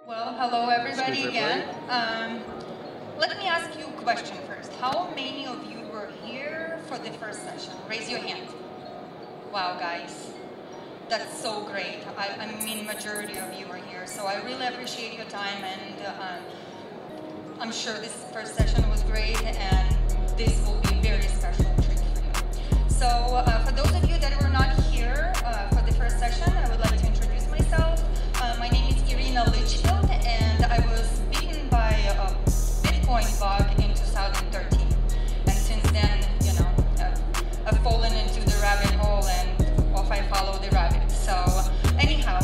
Well, hello everybody again. Let me ask you a question first. How many of you were here for the first session? Raise your hand. Wow, guys. That's so great. I mean, majority of you are here, so I really appreciate your time, and I'm sure this first session was great, and this will be a very special treat for you. So for those of you that were not here for the first session, I would like to introduce myself. My name is Litchfield, and I was bitten by a Bitcoin bug in 2013. And since then, you know, I've fallen into the rabbit hole, and off I follow the rabbit. So anyhow,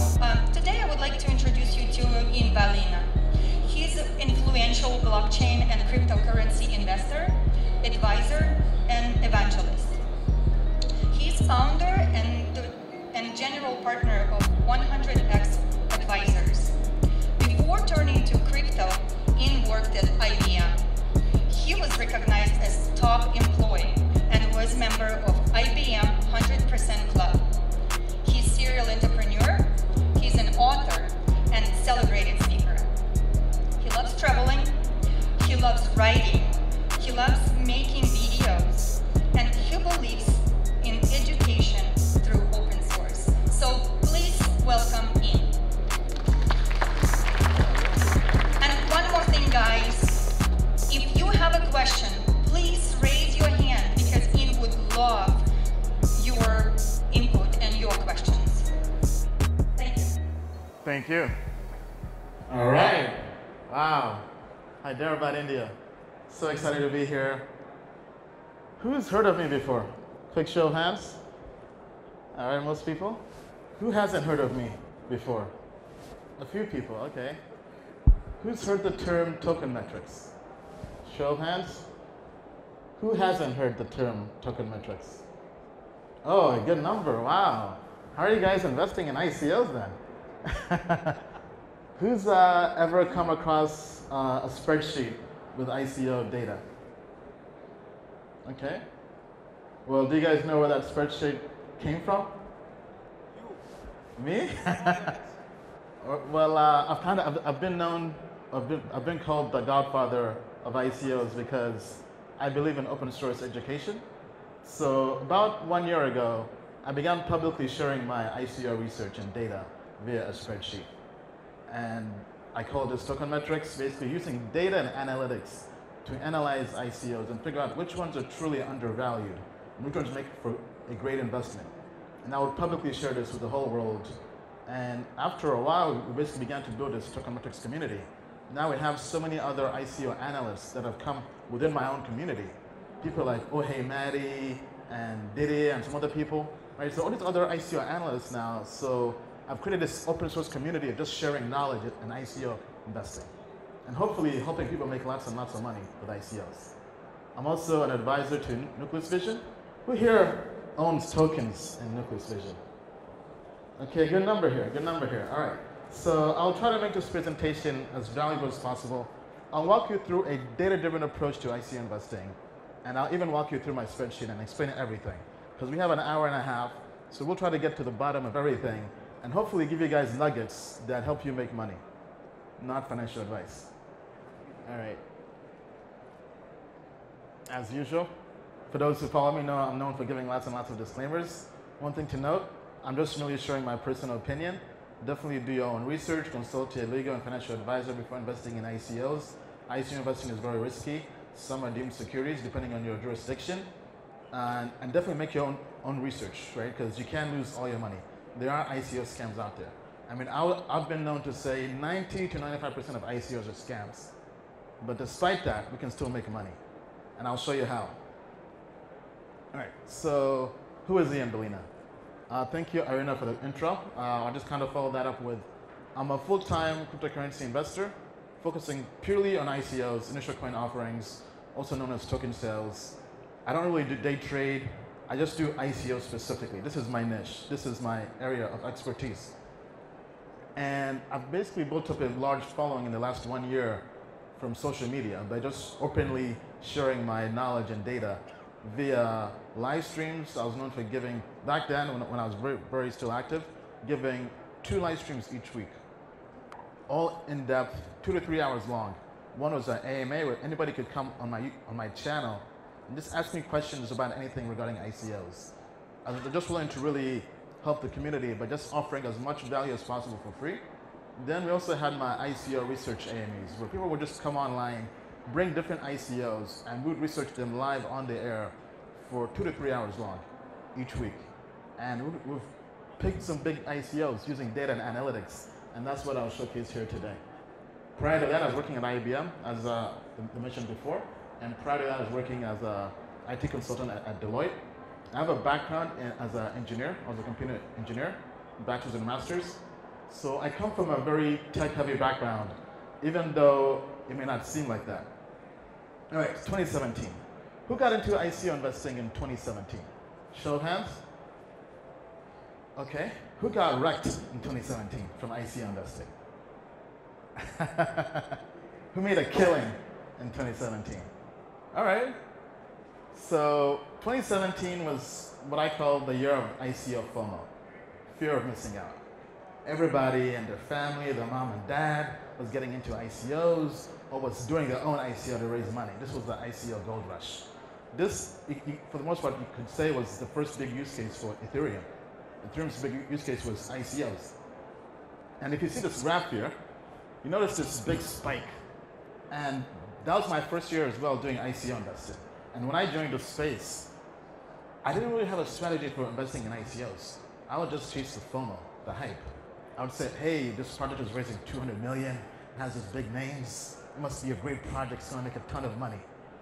today I would like to introduce you to Balina. He's an influential blockchain and cryptocurrency investor, advisor, and evangelist. He's founder and general partner of 100x Advisors. Before turning to crypto, Ian worked at IBM. He was recognized as top employee and was member of IBM 100% Club. He's a serial entrepreneur, he's an author, and celebrated speaker. He loves traveling, he loves writing, he loves making videos, and he believes in education through open source. So please welcome Ian. Guys, if you have a question, please raise your hand because Ian would love your input and your questions. Thank you. Thank you. All right. Wow. Hyderabad, India. So excited to be here. Who's heard of me before? Quick show of hands. All right, most people. Who hasn't heard of me before? A few people, okay. Who's heard the term token metrics? Show of hands. Who hasn't heard the term token metrics? Oh, a good number, wow. How are you guys investing in ICOs then? Who's ever come across a spreadsheet with ICO data? Okay. Well, do you guys know where that spreadsheet came from? Me? Well, I've been called the godfather of ICOs because I believe in open source education. So about 1 year ago, I began publicly sharing my ICO research and data via a spreadsheet. And I call this token metrics, basically using data and analytics to analyze ICOs and figure out which ones are truly undervalued and which ones make for a great investment. And I would publicly share this with the whole world. And after a while, we basically began to build this token metrics community. Now we have so many other ICO analysts that have come within my own community. People like Oh Hey Maddie and Diddy and some other people, right? So all these other ICO analysts now, so I've created this open source community of just sharing knowledge in ICO investing. And hopefully helping people make lots and lots of money with ICOs. I'm also an advisor to Nucleus Vision. Who here owns tokens in Nucleus Vision? Okay, good number here, good number here. All right, so I'll try to make this presentation as valuable as possible. I'll walk you through a data-driven approach to ICO investing, and I'll even walk you through my spreadsheet and explain everything. Because we have an hour and a half, so we'll try to get to the bottom of everything, and hopefully give you guys nuggets that help you make money, not financial advice. All right. As usual, for those who follow me know I'm known for giving lots and lots of disclaimers. One thing to note, I'm just merely sharing my personal opinion. Definitely do your own research, consult a legal and financial advisor before investing in ICOs. ICO investing is very risky. Some are deemed securities depending on your jurisdiction. And definitely make your own research, right? Because you can lose all your money. There are ICO scams out there. I mean, I've been known to say 90 to 95% of ICOs are scams. But despite that, we can still make money. And I'll show you how. All right, so who is Ian Balina? Thank you, Irina, for the intro. I'll just kind of follow that up with, I'm a full-time cryptocurrency investor, focusing purely on ICOs, initial coin offerings, also known as token sales. I don't really do day trade. I just do ICOs specifically. This is my niche. This is my area of expertise. And I've basically built up a large following in the last 1 year from social media by just openly sharing my knowledge and data via live streams. I was known for giving, back then when I was very still active, giving 2 live streams each week. all in-depth, 2 to 3 hours long. One was an AMA where anybody could come on my channel and just ask me questions about anything regarding ICOs. I was just willing to really help the community by just offering as much value as possible for free. Then we also had my ICO research AMAs where people would just come online, bring different ICOs, and we would research them live on the air for 2 to 3 hours long each week. And we've picked some big ICOs using data and analytics, and that's what I'll showcase here today. Prior to that, I was working at IBM, as I mentioned before, and prior to that, I was working as an IT consultant at Deloitte. I have a background as an engineer. I was a computer engineer, bachelor's and master's. So I come from a very tech-heavy background, even though it may not seem like that. All right, 2017. Who got into ICO investing in 2017? Show of hands. Okay. Who got wrecked in 2017 from ICO investing? Who made a killing in 2017? All right. So 2017 was what I call the year of ICO FOMO, fear of missing out. Everybody and their family, their mom and dad was getting into ICOs or was doing their own ICO to raise money. This was the ICO gold rush. This, for the most part, you could say was the first big use case for Ethereum. Ethereum's big use case was ICOs. And if you see this graph here, you notice this big spike. And that was my first year as well doing ICO investing. And when I joined the space, I didn't really have a strategy for investing in ICOs. I would just chase the FOMO, the hype. I would say, hey, this project is raising 200 million, it has these big names, it must be a great project, it's gonna make a ton of money.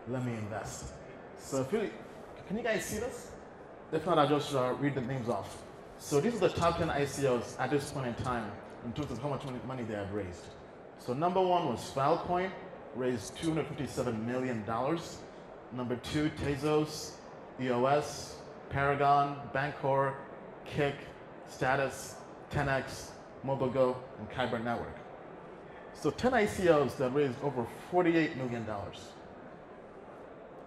Let me invest. So can you guys see this? If not, I'll just read the names off. So these are the top 10 ICOs at this point in time in terms of how much money they have raised. So number one was Filecoin, raised $257 million. Number two, Tezos, EOS, Paragon, Bancor, Kik, Status, 10x, MobileGo, and Kyber Network. So 10 ICOs that raised over $48 million.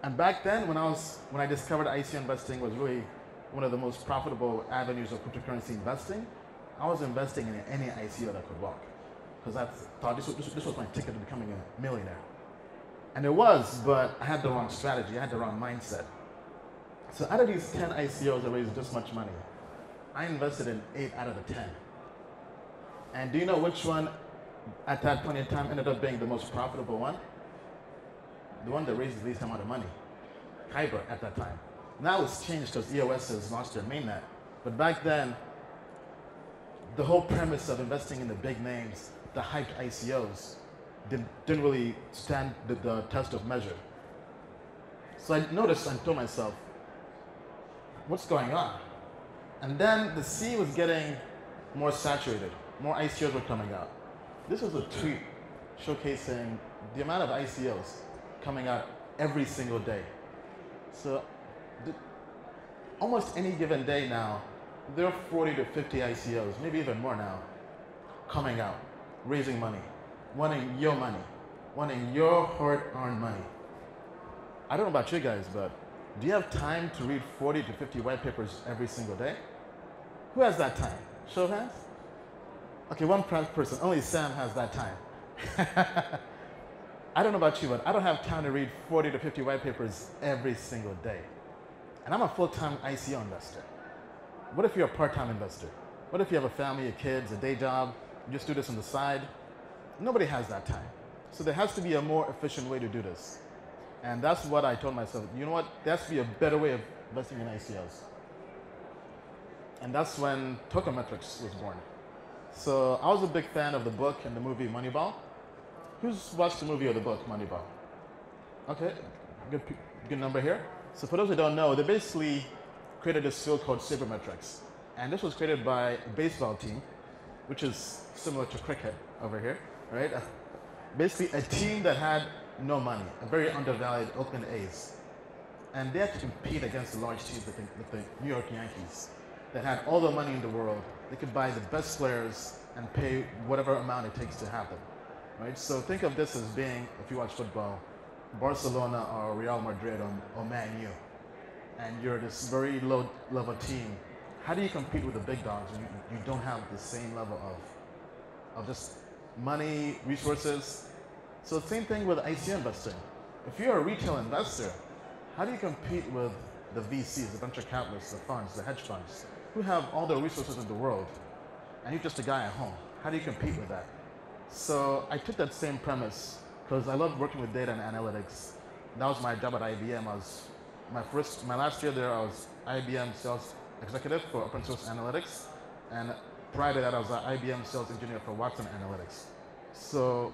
And back then, when I discovered ICO investing was really one of the most profitable avenues of cryptocurrency investing, I was investing in any ICO that could walk, because I thought this was my ticket to becoming a millionaire. And it was, but I had the wrong strategy, I had the wrong mindset. So out of these 10 ICOs that raised this much money, I invested in 8 out of the 10. And do you know which one at that point in time ended up being the most profitable one? The one that raised the least amount of money, Kyber at that time. Now it's changed because EOS has launched their mainnet. But back then, the whole premise of investing in the big names, the hyped ICOs, didn't really stand the test of measure. So I noticed and told myself, what's going on? And then the sea was getting more saturated. More ICOs were coming out. This was a tweet showcasing the amount of ICOs coming out every single day. So almost any given day now, there are 40 to 50 ICOs, maybe even more now, coming out, raising money, wanting your money, wanting your hard-earned money. I don't know about you guys, but do you have time to read 40 to 50 white papers every single day? Who has that time? Show of hands? Okay, one person, only Sam has that time. I don't know about you, but I don't have time to read 40 to 50 white papers every single day. And I'm a full-time ICO investor. What if you're a part-time investor? What if you have a family, a kids, a day job, you just do this on the side? Nobody has that time. So there has to be a more efficient way to do this. And that's what I told myself, you know what, there has to be a better way of investing in ICOs. And that's when Tokemetrics was born. So I was a big fan of the book and the movie Moneyball. Who's watched the movie or the book Moneyball? Okay, good number here. So for those who don't know, they basically created this field called sabermetrics. And this was created by a baseball team, which is similar to cricket over here, right? Basically a team that had no money, a very undervalued Oakland A's. And they had to compete against the large teams with the New York Yankees that had all the money in the world. They could buy the best players and pay whatever amount it takes to have them, right? So think of this as being, if you watch football, Barcelona or Real Madrid or Man U, and you're this very low level team. How do you compete with the big dogs when you don't have the same level of just money, resources. So same thing with ICO investing. If you're a retail investor, how do you compete with the VCs, the venture capitalists, the funds, the hedge funds, who have all the resources in the world, and you're just a guy at home? How do you compete with that? So I took that same premise because I love working with data and analytics. That was my job at IBM. My last year there, I was IBM sales executive for open source analytics, and prior to that, I was an IBM sales engineer for Watson Analytics. So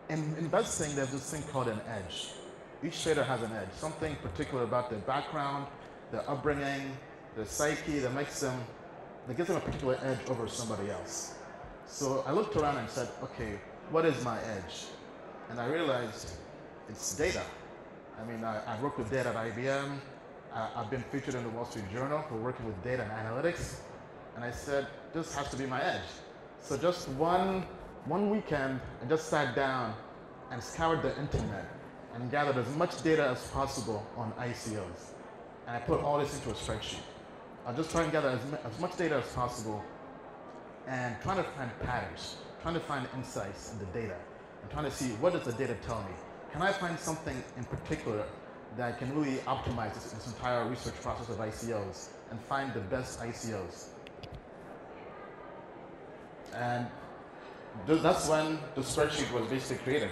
in investing, there's this thing called an edge. Each trader has an edge, something particular about their background, their upbringing, their psyche that gives them a particular edge over somebody else. So I looked around and said, okay, what is my edge? And I realized it's data. I mean, I worked with data at IBM. I've been featured in the Wall Street Journal for working with data and analytics. And I said, this has to be my edge. So just one weekend, I just sat down and scoured the internet and gathered as much data as possible on ICOs. And I put all this into a spreadsheet. I'll just try and gather as much data as possible and trying to find patterns, trying to find insights in the data, and trying to see what does the data tell me. Can I find something in particular that can really optimize this entire research process of ICOs and find the best ICOs? And that's when the spreadsheet was basically created.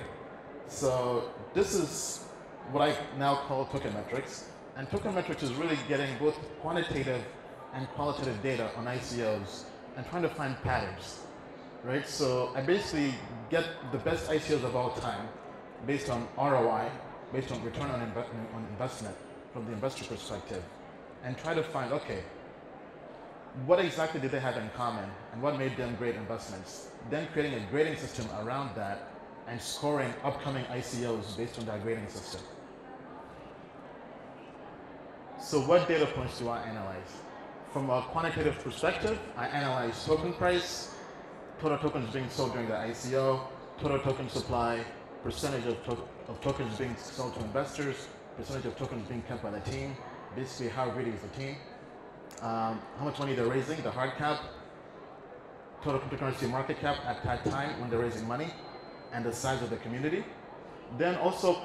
So this is what I now call token metrics. And token metrics is really getting both quantitative and qualitative data on ICOs and trying to find patterns, right? So I basically get the best ICOs of all time based on ROI, based on return on investment from the investor perspective, and try to find, okay, what exactly did they have in common and what made them great investments? Then creating a grading system around that and scoring upcoming ICOs based on that grading system. So what data points do I analyze? From a quantitative perspective, I analyze token price, total tokens being sold during the ICO, total token supply, percentage of tokens being sold to investors, percentage of tokens being kept by the team, basically how greedy is the team, how much money they're raising, the hard cap, total cryptocurrency market cap at that time when they're raising money, and the size of the community. Then also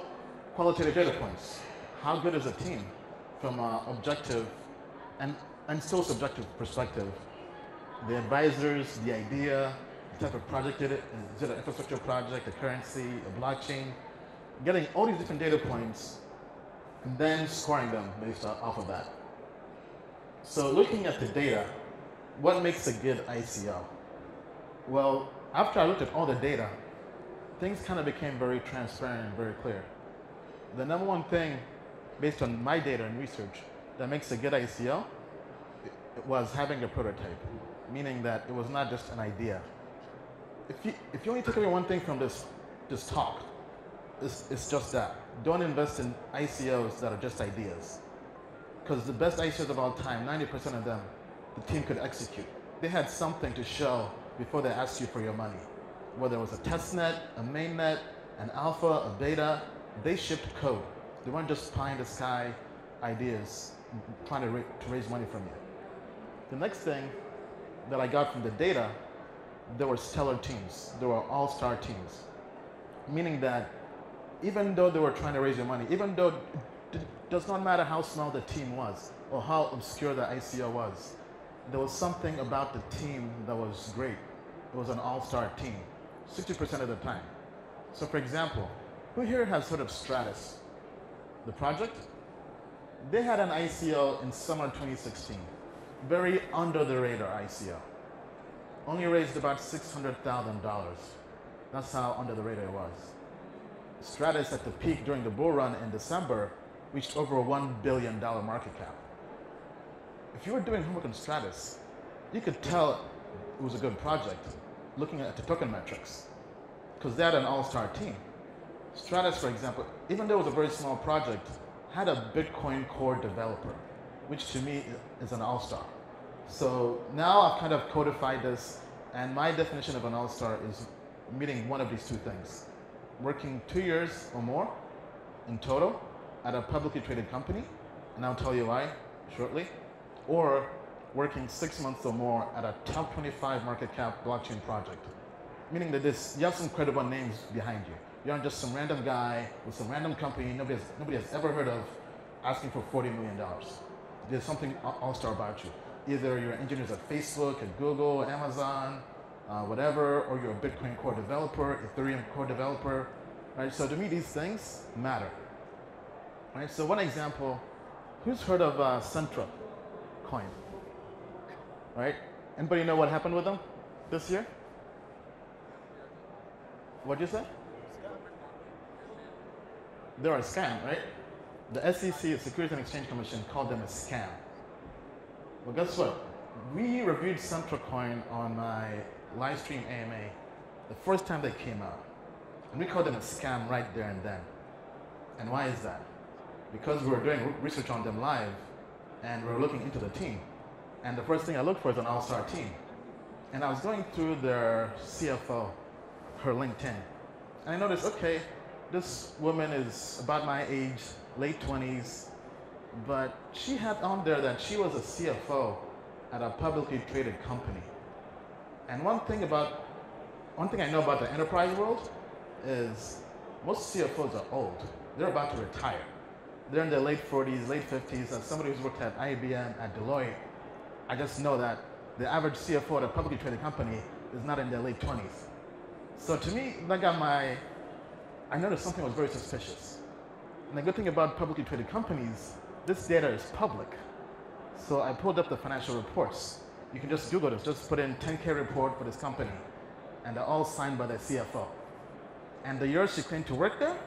qualitative data points. How good is a team from an objective and still subjective perspective? The advisors, the idea, the type of project is it an infrastructure project, a currency, a blockchain? Getting all these different data points and then scoring them based off of that. So looking at the data, what makes a good ICO? Well, after I looked at all the data, things kind of became very transparent and very clear. The number one thing, based on my data and research, that makes a good ICO, it was having a prototype, meaning that it was not just an idea. If you only take away one thing from this talk, it's just that. Don't invest in ICOs that are just ideas. Because the best ICOs of all time, 90% of them, the team could execute. They had something to show before they asked you for your money. Whether it was a test net, a main net, an alpha, a beta, they shipped code. They weren't just pie in the sky ideas trying to raise money from you. The next thing that I got from the data, there were stellar teams. There were all-star teams. Meaning that even though they were trying to raise your money, even though it does not matter how small the team was or how obscure the ICO was, there was something about the team that was great. It was an all-star team, 60% of the time. So for example, who here has heard of Stratus? The project? They had an ICO in summer 2016. Very under the radar ICO. Only raised about $600,000. That's how under the radar it was. Stratus at the peak during the bull run in December reached over a $1 billion market cap. If you were doing homework on Stratus, you could tell it was a good project looking at the token metrics because they had an all-star team. Stratus, for example, even though it was a very small project, had a Bitcoin core developer, which to me is an all-star. So now I've kind of codified this, and my definition of an all-star is meeting one of these two things. Working 2 years or more in total at a publicly traded company, and I'll tell you why shortly, or working 6 months or more at a top 25 market cap blockchain project. Meaning that you have some credible names behind you. You aren't just some random guy with some random company nobody has ever heard of asking for $40 million. There's something all-star about you. Either you're engineers at Facebook, at Google, Amazon, whatever, or you're a Bitcoin core developer, Ethereum core developer, right? So to me, these things matter, right? So one example, who's heard of Centra coin, right? Anybody know what happened with them this year? What'd you say? They're a scam, right? The SEC, the Securities and Exchange Commission, called them a scam. Well, guess what? We reviewed Centra coin on my live stream AMA the first time they came out. And we called them a scam right there and then. And why is that? Because we were doing research on them live and we were looking into the team. And the first thing I looked for is an all-star team. And I was going through their CFO, her LinkedIn. And I noticed, okay, this woman is about my age, late 20s, but she had on there that she was a CFO at a publicly traded company. And one thing I know about the enterprise world is most CFOs are old. They're about to retire. They're in their late 40s, late 50s. As somebody who's worked at IBM, at Deloitte, I just know that the average CFO at a publicly traded company is not in their late 20s. So to me, I noticed something was very suspicious. And the good thing about publicly traded companies, this data is public. So I pulled up the financial reports. You can just Google this, just put in 10K report for this company. And they're all signed by the CFO. And the year she claimed to work there,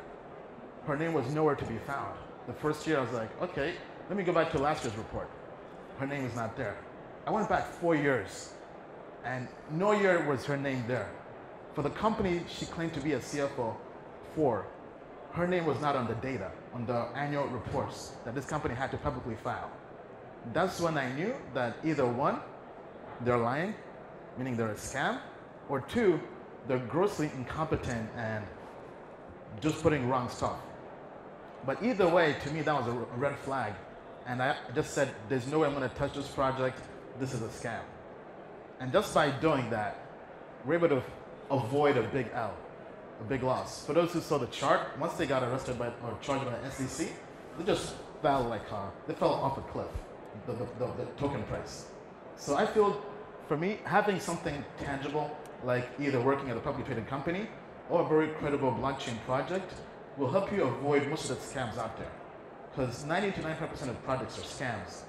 her name was nowhere to be found. The first year I was like, okay, let me go back to last year's report. Her name is not there. I went back 4 years and no year was her name there. For the company she claimed to be a CFO for, her name was not on the data, on the annual reports that this company had to publicly file. That's when I knew that either one, they're lying, meaning they're a scam, or two, they're grossly incompetent and just putting wrong stuff. But either way, to me, that was a red flag. And I just said, there's no way I'm going to touch this project. This is a scam. And just by doing that, we're able to avoid a big L, a big loss. For those who saw the chart, once they got arrested by or charged by the SEC, they just fell they fell off a cliff, the token price. So I feel, for me, having something tangible, like either working at a publicly traded company or a very credible blockchain project, will help you avoid most of the scams out there. Because 90 to 95% of projects are scams.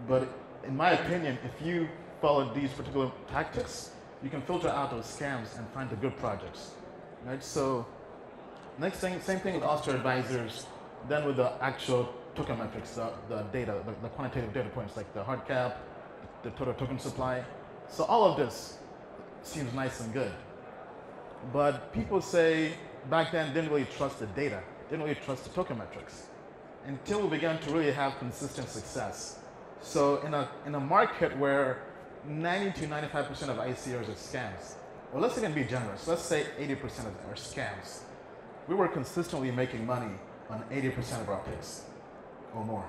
But in my opinion, if you follow these particular tactics, you can filter out those scams and find the good projects. Right? So next thing, same thing with all-star advisors, then with the actual token metrics, the data, the quantitative data points like the hard cap, the total token supply. So all of this seems nice and good. But people say back then didn't really trust the data, didn't really trust the token metrics until we began to really have consistent success. So in a market where 90 to 95% of ICOs are scams, well, let's even be generous. Let's say 80% of them are scams. We were consistently making money on 80% of our picks or more,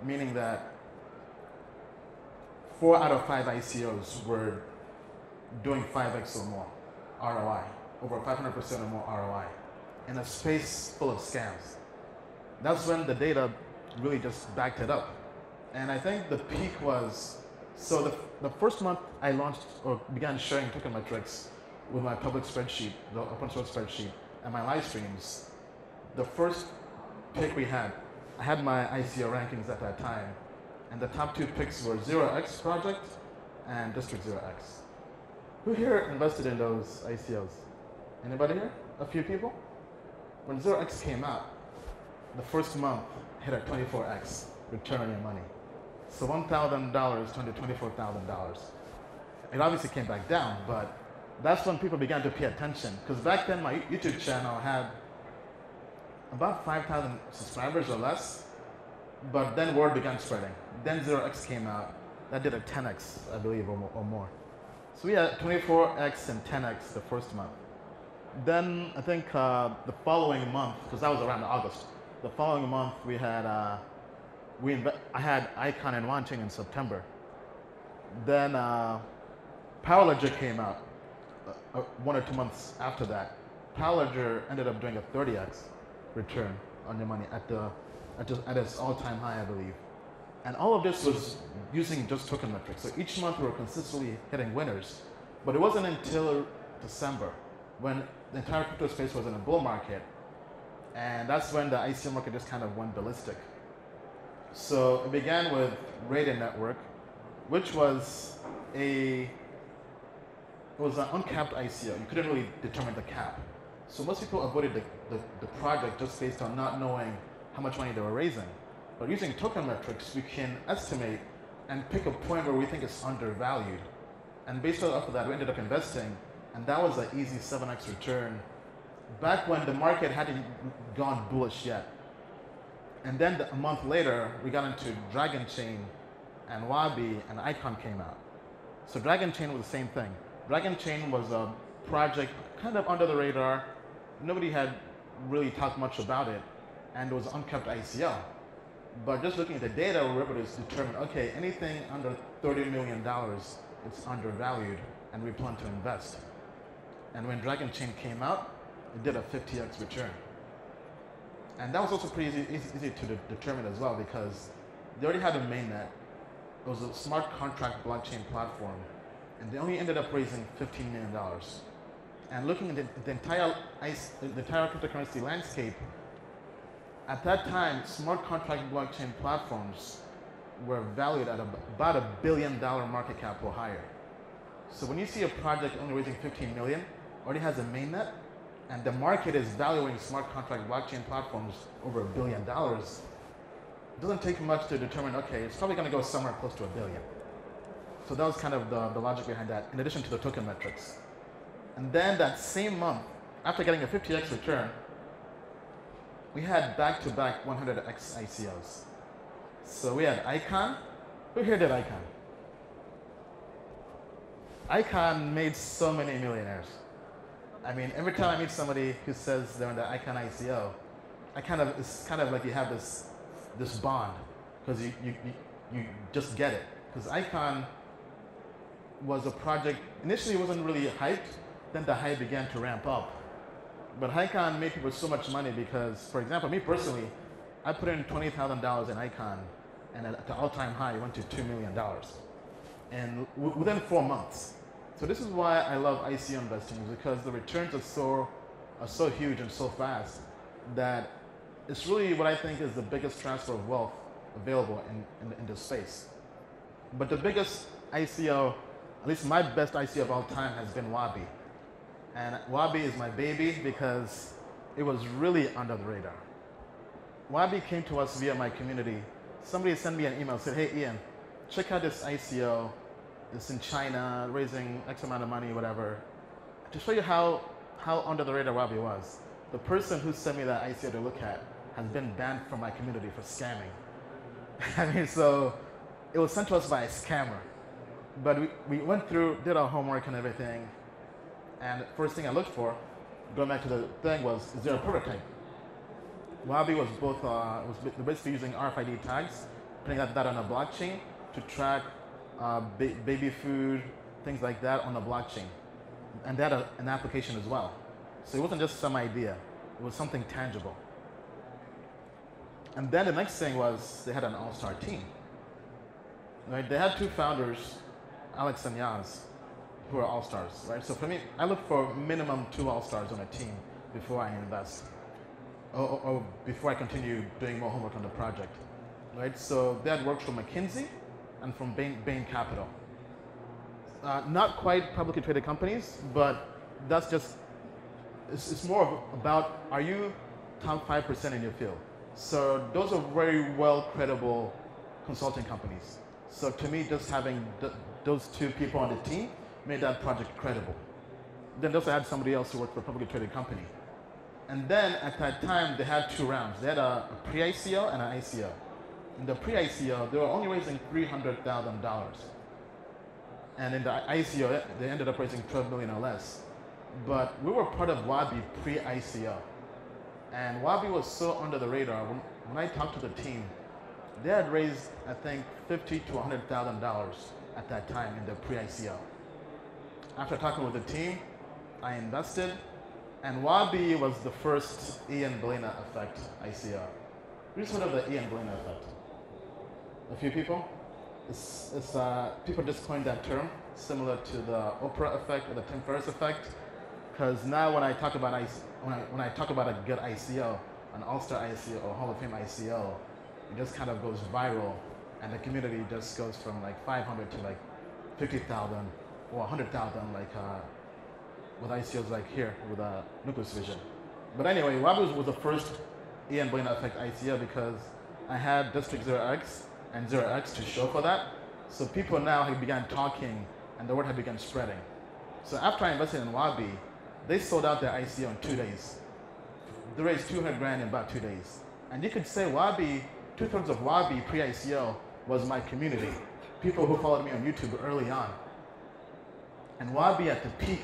meaning that 4 out of 5 ICOs were doing 5x or more ROI, over 500% or more ROI, in a space full of scams. That's when the data really just backed it up. And I think the peak was, so the first month I launched or began sharing token metrics with my public spreadsheet, the open source spreadsheet, and my live streams. The first pick we had, I had my ICO rankings at that time, and the top 2 picks were 0x project and District 0x. Who here invested in those ICOs? Anybody here? A few people? When 0x came out, the first month hit at 24x return on your money. So $1,000 turned to $24,000. It obviously came back down, but that's when people began to pay attention. Because back then my YouTube channel had about 5,000 subscribers or less, but then word began spreading. Then 0x came out, that did a 10x, I believe, or more. So we had 24x and 10x the first month. Then I think the following month, because that was around August, the following month we had, I had Icon and launching in September. Then Power Ledger came out 1 or 2 months after that, Ledger ended up doing a 30x return on your money at its all-time high, I believe. And all of this was using just token metrics. So each month we were consistently hitting winners. But it wasn't until December when the entire crypto space was in a bull market. And that's when the ICO market just kind of went ballistic. So it began with RESIDING network, which was an uncapped ICO. You couldn't really determine the cap. So most people avoided the project just based on not knowing how much money they were raising. But using token metrics, we can estimate and pick a point where we think it's undervalued. And based off of that, we ended up investing, and that was an easy 7x return back when the market hadn't gone bullish yet. And then a month later, we got into Dragon Chain, and Wabi and ICON came out. So Dragon Chain was the same thing. Dragon Chain was a project kind of under the radar. Nobody had really talked much about it, and it was an uncapped ICO. But just looking at the data, we were able to determine, okay, anything under $30 million, it's undervalued, and we plan to invest. And when Dragon Chain came out, it did a 50x return. And that was also pretty easy to determine as well, because they already had a mainnet. It was a smart contract blockchain platform, and they only ended up raising $15 million. And looking at the entire cryptocurrency landscape, at that time, smart contract blockchain platforms were valued at about $1 billion market cap or higher. So when you see a project only raising 15 million, already has a mainnet, and the market is valuing smart contract blockchain platforms over $1 billion, it doesn't take much to determine, okay, it's probably going to go somewhere close to $1 billion. So that was kind of the logic behind that, in addition to the token metrics. And then that same month, after getting a 50x return, we had back-to-back 100x ICOs. So we had ICON. Who here did ICON? ICON made so many millionaires. I mean, every time I meet somebody who says they're in the ICON ICO, it's kind of like you have this bond, because you just get it. Because ICON was a project, initially it wasn't really hyped, then the hype began to ramp up. But ICON made people so much money because, for example, me personally, I put in $20,000 in ICON, and at the all-time high, it went to $2 million. And within 4 months. So this is why I love ICO investing, is because the returns are so huge and so fast that it's really what I think is the biggest transfer of wealth available in this space. But the biggest ICO, at least my best ICO of all time, has been Wabi. And Wabi is my baby because it was really under the radar. Wabi came to us via my community. Somebody sent me an email, said, hey Ian, check out this ICO. It's in China, raising X amount of money, whatever. To show you how under the radar Wabi was, the person who sent me that ICO to look at has been banned from my community for scamming. I mean, so it was sent to us by a scammer. But we went through, did our homework and everything. And first thing I looked for, going back to the thing, was, is there a prototype? Wabi was basically using RFID tags, putting that on a blockchain to track baby food, things like that on the blockchain. And they had an application as well. So it wasn't just some idea, it was something tangible. And then the next thing was they had an all-star team. Right? They had two founders, Alex and Yaz, who are all-stars, right? So for me, I look for minimum 2 all-stars on a team before I invest, or before I continue doing more homework on the project, right? So they had worked from McKinsey and from Bain Capital. Not quite publicly traded companies, but that's just, it's more about, are you top 5% in your field? So those are very well credible consulting companies. So to me, just having those 2 people on the team made that project credible. Then they also had somebody else who worked for a publicly traded company. And then at that time, they had 2 rounds. They had a pre-ICO and an ICO. In the pre-ICO, they were only raising $300,000. And in the ICO, they ended up raising 12 million or less. But we were part of Wabi pre-ICO. And Wabi was so under the radar. When I talked to the team, they had raised, I think, $50,000 to $100,000 at that time in the pre-ICO. After talking with the team, I invested, and Wabi was the first Ian Balina effect ICO. You just heard of the Ian Balina effect? A few people? People just coined that term, similar to the Oprah effect or the Tim Ferriss effect. Because now when I talk about when I talk about a good ICO, an All-Star ICO or Hall of Fame ICO, it just kind of goes viral, and the community just goes from like 500 to like 50,000 or 100,000, like with ICOs like here with Nucleus Vision. But anyway, Wabi was the first Ian Balina effect ICO because I had District 0x and 0x to show for that. So people now had began talking and the word had begun spreading. So after I invested in Wabi, they sold out their ICO in 2 days. They raised 200 grand in about 2 days. And you could say Wabi, 2/3 of Wabi pre-ICO was my community. People who followed me on YouTube early on. And Wabi at the peak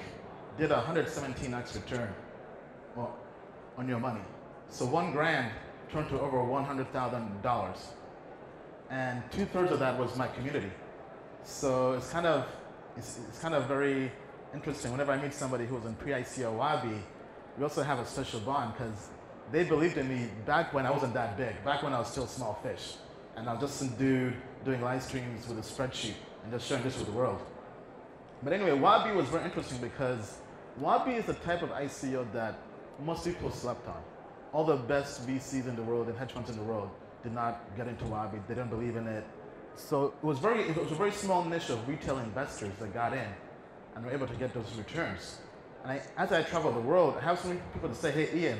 did a 117x return on your money. So 1 grand turned to over $100,000. And 2/3 of that was my community. So it's kind of very interesting. Whenever I meet somebody who was in pre-ICO Wabi, we also have a special bond because they believed in me back when I wasn't that big, back when I was still a small fish. And I was just some dude doing live streams with a spreadsheet and just sharing this with the world. But anyway, Wabi was very interesting because Wabi is the type of ICO that most people slept on. All the best VCs in the world and hedge funds in the world did not get into Wabi. They didn't believe in it. So it was a very small niche of retail investors that got in and were able to get those returns. And as I travel the world, I have so many people to say, hey, Ian,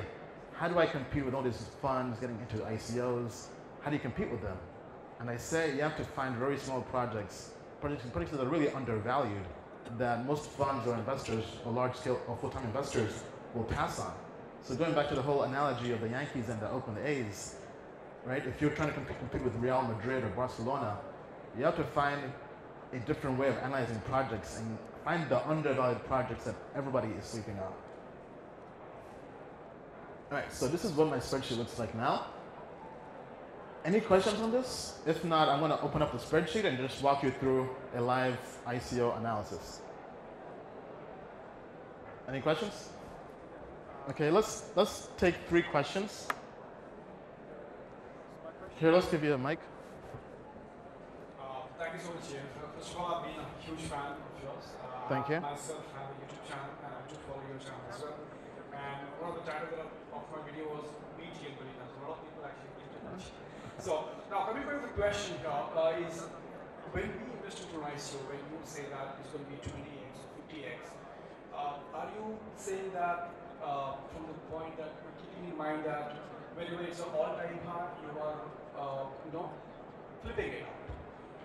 how do I compete with all these funds getting into ICOs? How do you compete with them? And I say you have to find very small projects that are really undervalued, that most funds or investors or large-scale or full-time investors will pass on. So going back to the whole analogy of the Yankees and the Oakland A's, right? If you're trying to compete with Real Madrid or Barcelona, you have to find a different way of analyzing projects and find the undervalued projects that everybody is sleeping on. All right, so this is what my spreadsheet looks like now. Any questions on this? If not, I'm going to open up the spreadsheet and just walk you through a live ICO analysis. Any questions? Okay, let's take 3 questions. Here, let's give you a mic. Thank you so much, Ian. First of all, I've been a huge fan of yours. Thank you. I myself have a YouTube channel and I do follow your channel as well. And one of the titles of my video was Meet Ian Balina. So a lot of people actually get to watch. So now coming back to the question here is when we invest into an ICO, when you say that it's going to be 20x or 50x, are you saying that from the point that you're keeping in mind that whenever it's an all-time high, you are flipping it out?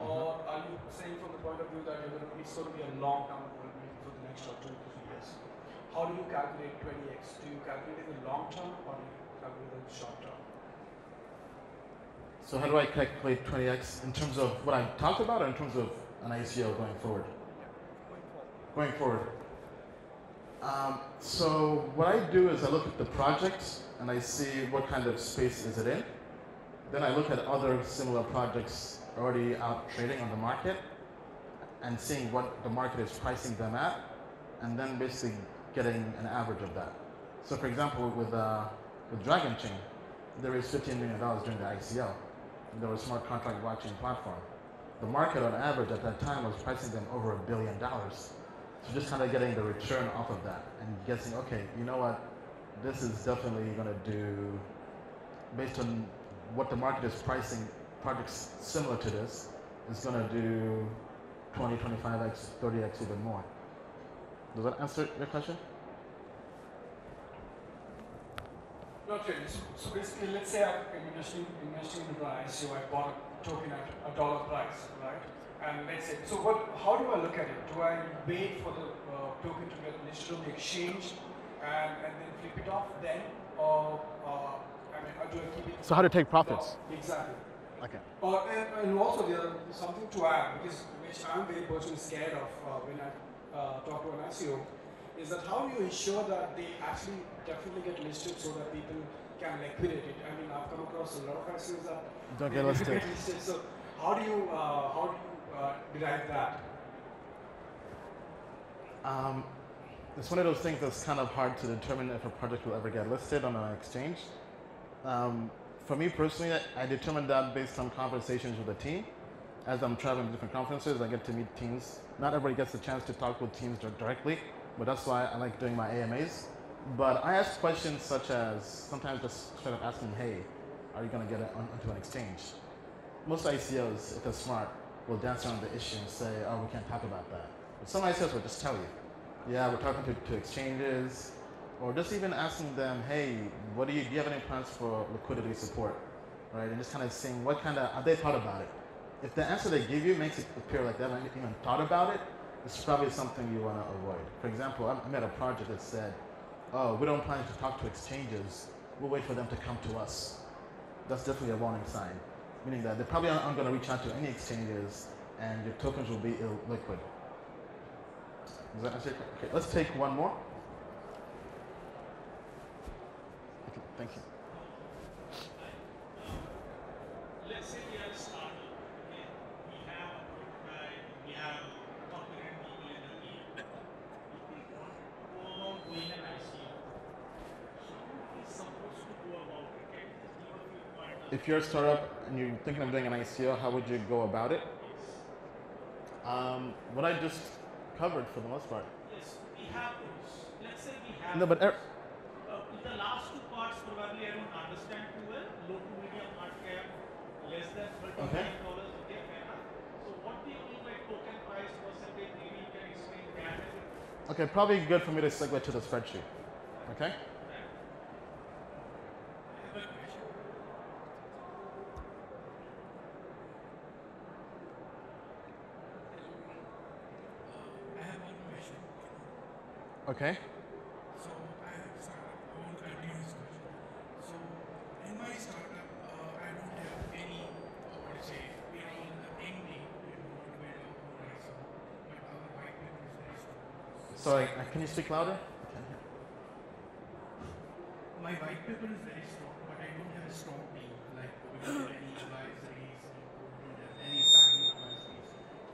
Or are you saying from the point of view that it's going to be a long-term goal for the next 2 to 3 years? How do you calculate 20x? Do you calculate it in the long term or do you calculate it in the short term? So how do I calculate 20x in terms of what I talked about or in terms of an ICO going forward? Going forward. So what I do is I look at the project and I see what kind of space is it in. Then I look at other similar projects already out trading on the market and seeing what the market is pricing them at, and then basically getting an average of that. So for example, with Dragon Chain, they raised $15 million during the ICO. There was a smart contract blockchain platform. The market on average at that time was pricing them over $1 billion. So just kind of getting the return off of that and guessing, okay, you know what, this is definitely going to do, based on what the market is pricing, projects similar to this is going to do 20, 25x, 30x, even more. Does that answer your question? Not really. So basically, let's say I'm investing in the ICO, I bought a token at $1 price, right? And let's say, so how do I look at it? Do I wait for the token to get listed on the exchange and then flip it off then? Or do I keep it? So how to take profits? Exactly. Okay. And also there's something to add, because which I'm very personally scared of when I talk to an ICO, is that how do you ensure that they actually definitely get listed so that people can liquidate it? I mean, I've come across a lot of ICOs that don't get listed. So how do you derive that? It's one of those things that's kind of hard to determine if a project will ever get listed on an exchange. For me personally, I determined that based on conversations with the team. As I'm traveling to different conferences, I get to meet teams. Not everybody gets the chance to talk with teams directly, but that's why I like doing my AMAs. But I ask questions such as, sometimes just sort of asking, hey, are you going to get it onto an exchange? Most ICOs, if they're smart, will dance around the issue and say, oh, we can't talk about that. But some ICOs will just tell you, yeah, we're talking to exchanges, or just even asking them, hey, do you have any plans for liquidity support, right? And just kind of seeing have they thought about it? If the answer they give you makes it appear like they haven't even thought about it, it's probably something you want to avoid. For example, I met a project that said, oh, we don't plan to talk to exchanges, we'll wait for them to come to us. That's definitely a warning sign, meaning that they probably aren't going to reach out to any exchanges and your tokens will be illiquid. Does that answer your question? Okay, let's take one more. Okay, thank you. Let's say we are a startup. Okay? We have a prototype, we have competent people in the team. If we want to go about doing an ICO, how are we supposed to go about it? Can you just give a few pointers? If you're a startup and you're thinking of doing an ICO, how would you go about it? What I just covered for the most part. Yes, we have those. Let's say we have. No, but the last two parts probably I don't understand too well. Low to medium market cap, less than $30 million. Okay, fair enough. So what do you mean by token price percentage? Maybe you can explain that. okay, probably good for me to segue to the spreadsheet. Okay. Okay. So I have startup. I want to continue this question. So in my startup, I don't have any, what to say, we're all in the ending. We want to build our own ISO, but our white paper is very strong. Sorry, can you speak louder? My white paper is very strong, but I don't have a strong team. Like we don't have any advisories, we don't have any banking advisories,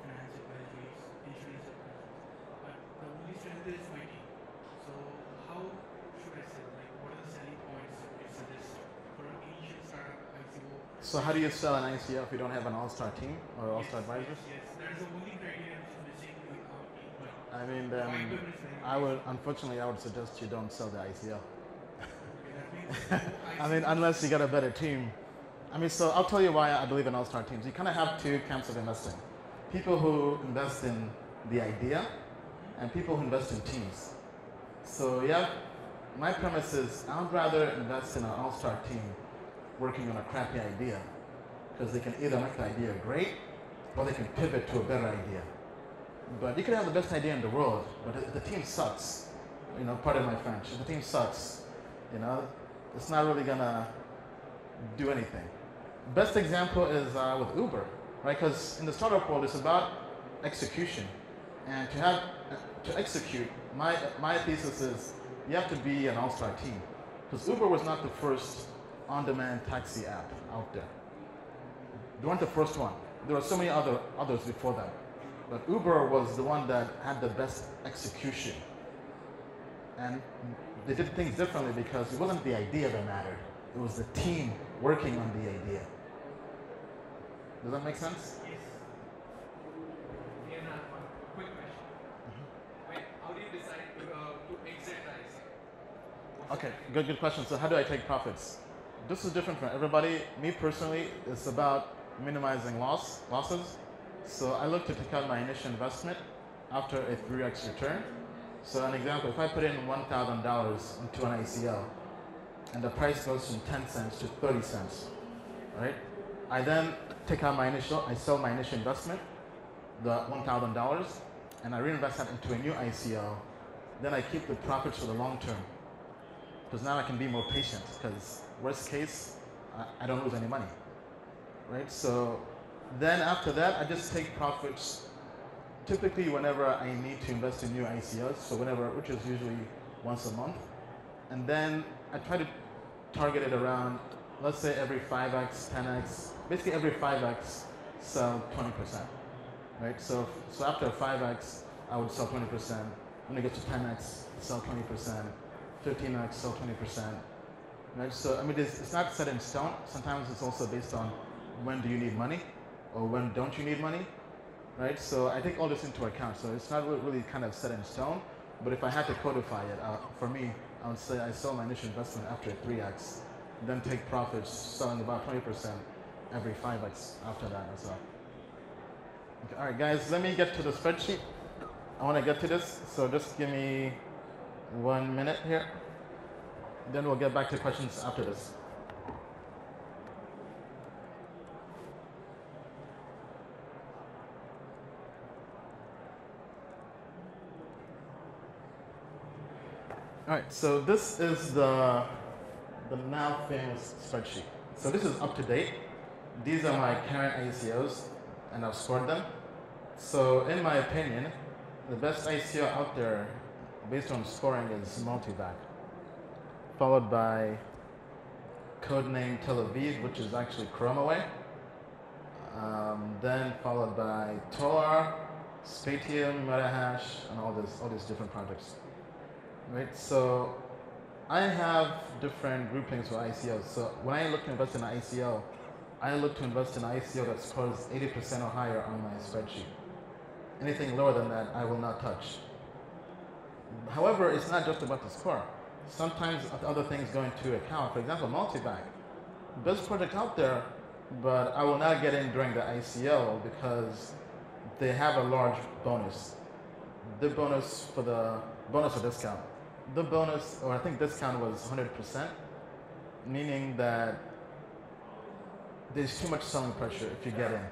finance advisories, insurance advisories. But the only strength is my team. So how should I say, like what are the selling points that you suggest for an initial startup ICO? So how do you sell an ICO if you don't have an all-star team or all-star advisors? Yes, that is the only criteria which is missing with our team. But I mean, white paper is very unfortunately, I would suggest you don't sell the ICO. okay, that means I mean, unless you get a better team. I mean, so I'll tell you why I believe in all-star teams. You kind of have two camps of investing. People who invest in the idea and people who invest in teams. So yeah, my premise is I would rather invest in an all-star team working on a crappy idea because they can either make the idea great or they can pivot to a better idea. But you can have the best idea in the world, but if the team sucks, you know, pardon my French, if the team sucks, you know, it's not really gonna do anything. Best example is with Uber, right? Because in the startup world, it's about execution. And to execute, my thesis is you have to be an all-star team. Because Uber was not the first on-demand taxi app out there. They weren't the first one. There were so many others before them. But Uber was the one that had the best execution. And they did things differently because it wasn't the idea that mattered. It was the team working on the idea. Does that make sense? Yes. Diana, quick question. How do you decide to exit IC? Okay, good question. So how do I take profits? This is different for everybody. Me personally, it's about minimizing losses. So I look to take out my initial investment after a 3x return. So an example, if I put in $1,000 into an ICO and the price goes from 10 cents to 30 cents, right? I then take out I sell my initial investment, the $1,000, and I reinvest that into a new ICO. Then I keep the profits for the long term. Because now I can be more patient, because worst case, I don't lose any money, right? So then after that, I just take profits typically whenever I need to invest in new ICOs, so which is usually once a month. And then I try to target it around, let's say every 5x, 10x, basically every 5x, sell 20%, right? So after 5x, I would sell 20%. When you get to 10x, sell 20%, 15x, sell 20%. Right? So I mean, it's not set in stone. Sometimes it's also based on when do you need money, or when don't you need money, right? So I take all this into account. So it's not really kind of set in stone. But if I had to codify it, for me, I would say I sell my initial investment after 3x, then take profits, selling about 20% every 5x after that as well. Okay, all right, guys, let me get to the spreadsheet. I want to get to this, so just give me 1 minute here. Then we'll get back to questions after this. All right, so this is the now famous spreadsheet. So this is up to date. These are my current ICOs, and I've scored them. So in my opinion, the best ICO out there based on scoring is Multivac, followed by codename Tel Aviv, which is actually Chromaway. Then followed by Tolar, Spatium, Metahash, and all these different projects. Right, so I have different groupings for ICOs. So when I look to invest in an ICO, I look to invest in an ICO that scores 80% or higher on my spreadsheet. Anything lower than that, I will not touch. However, it's not just about the score. Sometimes other things go into account. For example, Multivac, best project out there, but I will not get in during the ICO because they have a large bonus. The bonus for the bonus or discount. The bonus, or I think discount, was 100%, meaning that there's too much selling pressure if you get in.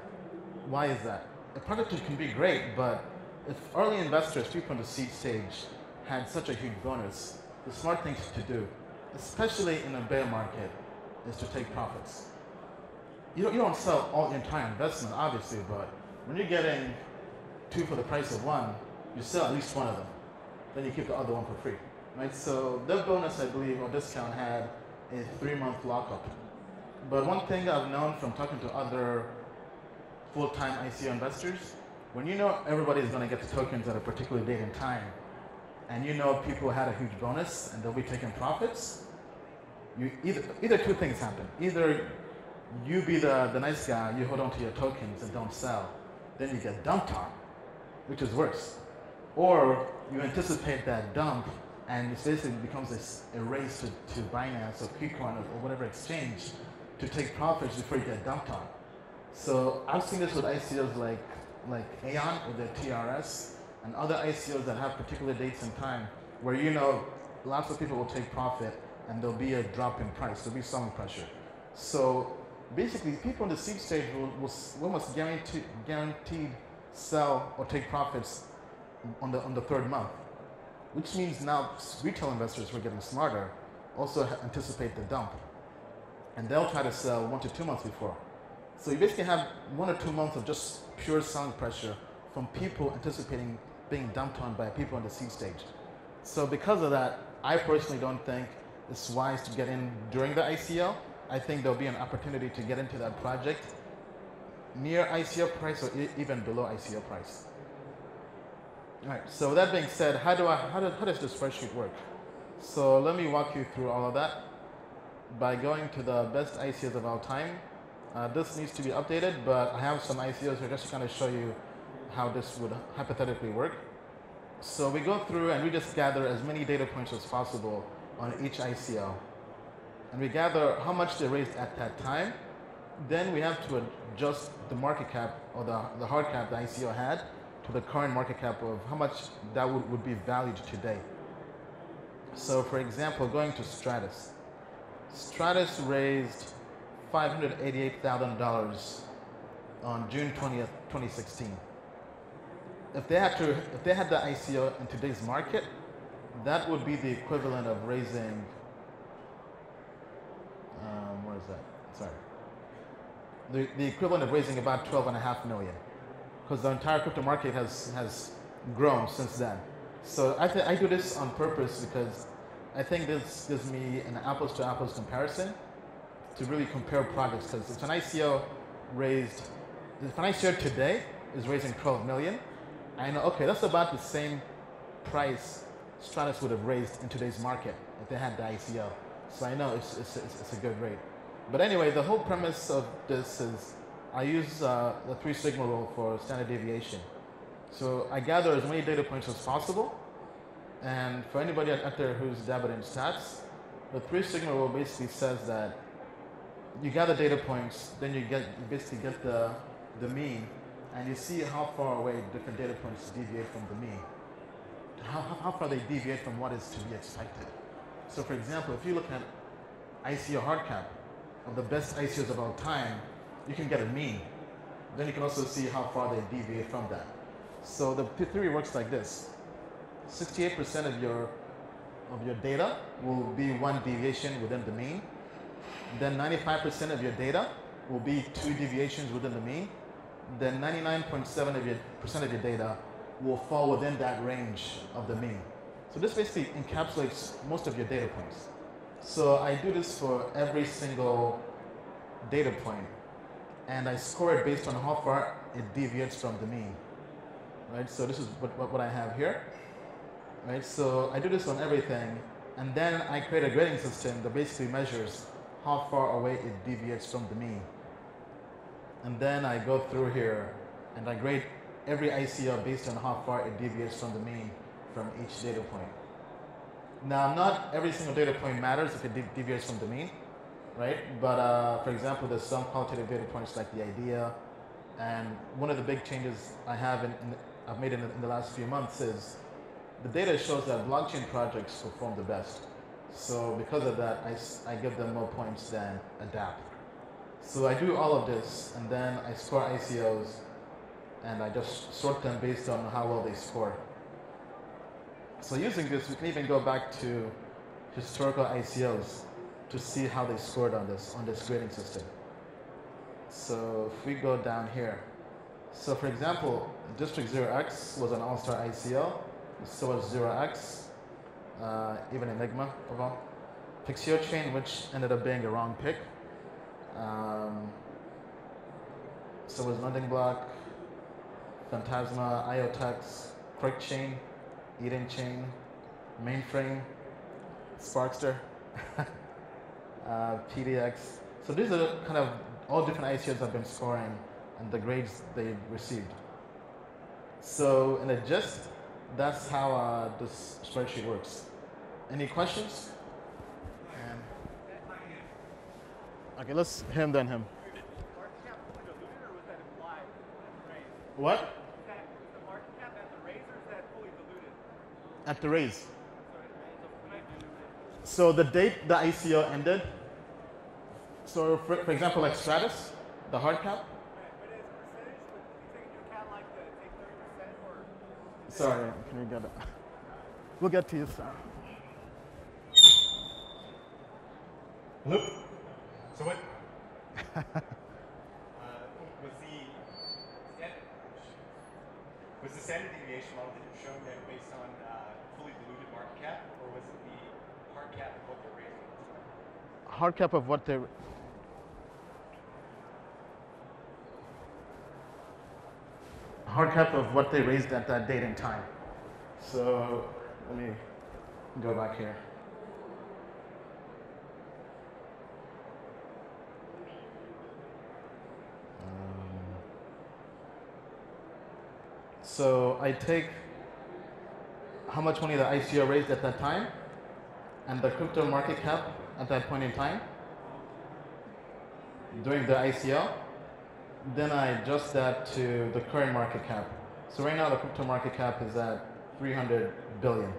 Why is that? A project can be great, but if early investors, people in the seed stage, had such a huge bonus, the smart thing to do, especially in a bear market, is to take profits. You don't sell all the entire investment, obviously, but when you're getting 2 for the price of 1, you sell at least 1 of them. Then you keep the other 1 for free. Right? So their bonus, I believe, or discount had a 3-month lockup. But one thing I've known from talking to other full-time ICO investors, when you know everybody's going to get the tokens at a particular date and time, and you know people had a huge bonus and they'll be taking profits, you either 2 things happen. Either you be the nice guy, you hold on to your tokens and don't sell, then you get dumped on, which is worse. Or you anticipate that dump, and it basically becomes a race to Binance or KuCoin or whatever exchange to take profits before you get dumped on. So I've seen this with ICOs like Aeon with their TRS and other ICOs that have particular dates and time where you know lots of people will take profit and there'll be a drop in price, there'll be selling pressure. So basically people in the seed stage will almost guaranteed sell or take profits on the 3rd month, which means now retail investors who are getting smarter also anticipate the dump, and they'll try to sell 1 to 2 months before. So you basically have 1 or 2 months of just pure selling pressure from people anticipating being dumped on by people in the seed stage. So because of that, I personally don't think it's wise to get in during the ICO. I think there'll be an opportunity to get into that project near ICO price or even below ICO price. All right, so with that being said, how does this spreadsheet work? So let me walk you through all of that by going to the best ICOs of all time. This needs to be updated, but I have some ICOs here just to kind of show you how this would hypothetically work. So we go through and we just gather as many data points as possible on each ICO. And we gather how much they raised at that time. Then we have to adjust the market cap or the hard cap the ICO had to the current market cap of how much that would be valued today. So for example, going to Stratus. Stratus raised $588,000 on June 20th, 2016. If they had the ICO in today's market, that would be the equivalent of raising, where is that? Sorry. The equivalent of raising about 12.5 million, because the entire crypto market has grown since then. So I do this on purpose because I think this gives me an apples to apples comparison to really compare projects. Because if an ICO today is raising 12 million, I know, okay, that's about the same price Stratus would have raised in today's market if they had the ICO. So I know it's a good rate. But anyway, the whole premise of this is I use the 3 sigma rule for standard deviation. So I gather as many data points as possible. And for anybody out there who's dabbled in stats, the 3 sigma rule basically says that you gather data points, then you basically get the mean, and you see how far away different data points deviate from the mean. How far they deviate from what is to be expected. So for example, if you look at ICO hard cap of the best ICOs of all time, you can get a mean. Then you can also see how far they deviate from that. So the theory works like this. 68% of your data will be 1 deviation within the mean. Then 95% of your data will be 2 deviations within the mean. Then 99.7% of your data will fall within that range of the mean. So this basically encapsulates most of your data points. So I do this for every single data point, and I score it based on how far it deviates from the mean. Right? So this is what I have here. Right? So I do this on everything, and then I create a grading system that basically measures how far away it deviates from the mean. And then I go through here and I grade every ICO based on how far it deviates from the mean from each data point. Now, not every single data point matters if it deviates from the mean, right? But for example, there's some qualitative data points like the idea, and one of the big changes I've made in the last few months is the data shows that blockchain projects perform the best. So because of that, I give them more points than adapt. So I do all of this, and then I score ICOs, and I just sort them based on how well they score. So using this, we can even go back to historical ICOs to see how they scored on this grading system. So if we go down here, so for example, District 0x was an all-star ICO, so was 0x, even Enigma, Pixio Chain, which ended up being a wrong pick. So was Lending Block, Phantasma, IoTex, Quick Chain, Eden Chain, Mainframe, Sparkster, PDX. So these are kind of all different ICOs I've been scoring and the grades they received. So in a gist, that's how this spreadsheet works. Any questions? Okay, let's him then him. What? The market cap at the raise, or is that fully diluted? At the raise. So the date the ICO ended. So for example, like Stratus, the hard cap. But as percentage, would you take into account like the take 30% or? Sorry, can we get it? We'll get to you, sir. Hello? So what? Was the standard deviation model that you're showing there based on fully diluted market cap, or was it the hard cap of what they're raising? Hard cap of what they're... Hard cap of what they raised at that date and time. So let me go back here. So I take how much money the ICO raised at that time and the crypto market cap at that point in time during the ICO. Then I adjust that to the current market cap. So right now the crypto market cap is at 300 billion.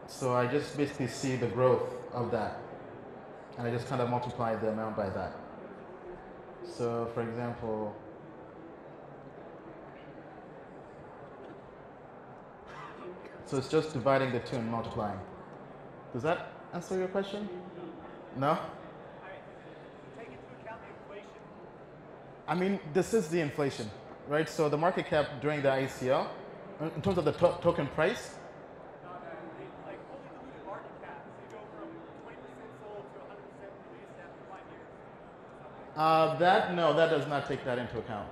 So I just basically see the growth of that, and I just kind of multiply the amount by that. So for example, so it's just dividing the two and multiplying. Does that answer your question? No? Take into account the inflation. I mean, this is the inflation, right? So the market cap during the ICO, in terms of the token price, Like fully diluted market cap, so you go from 20% sold to 100% released after 5 years. no, that does not take that into account.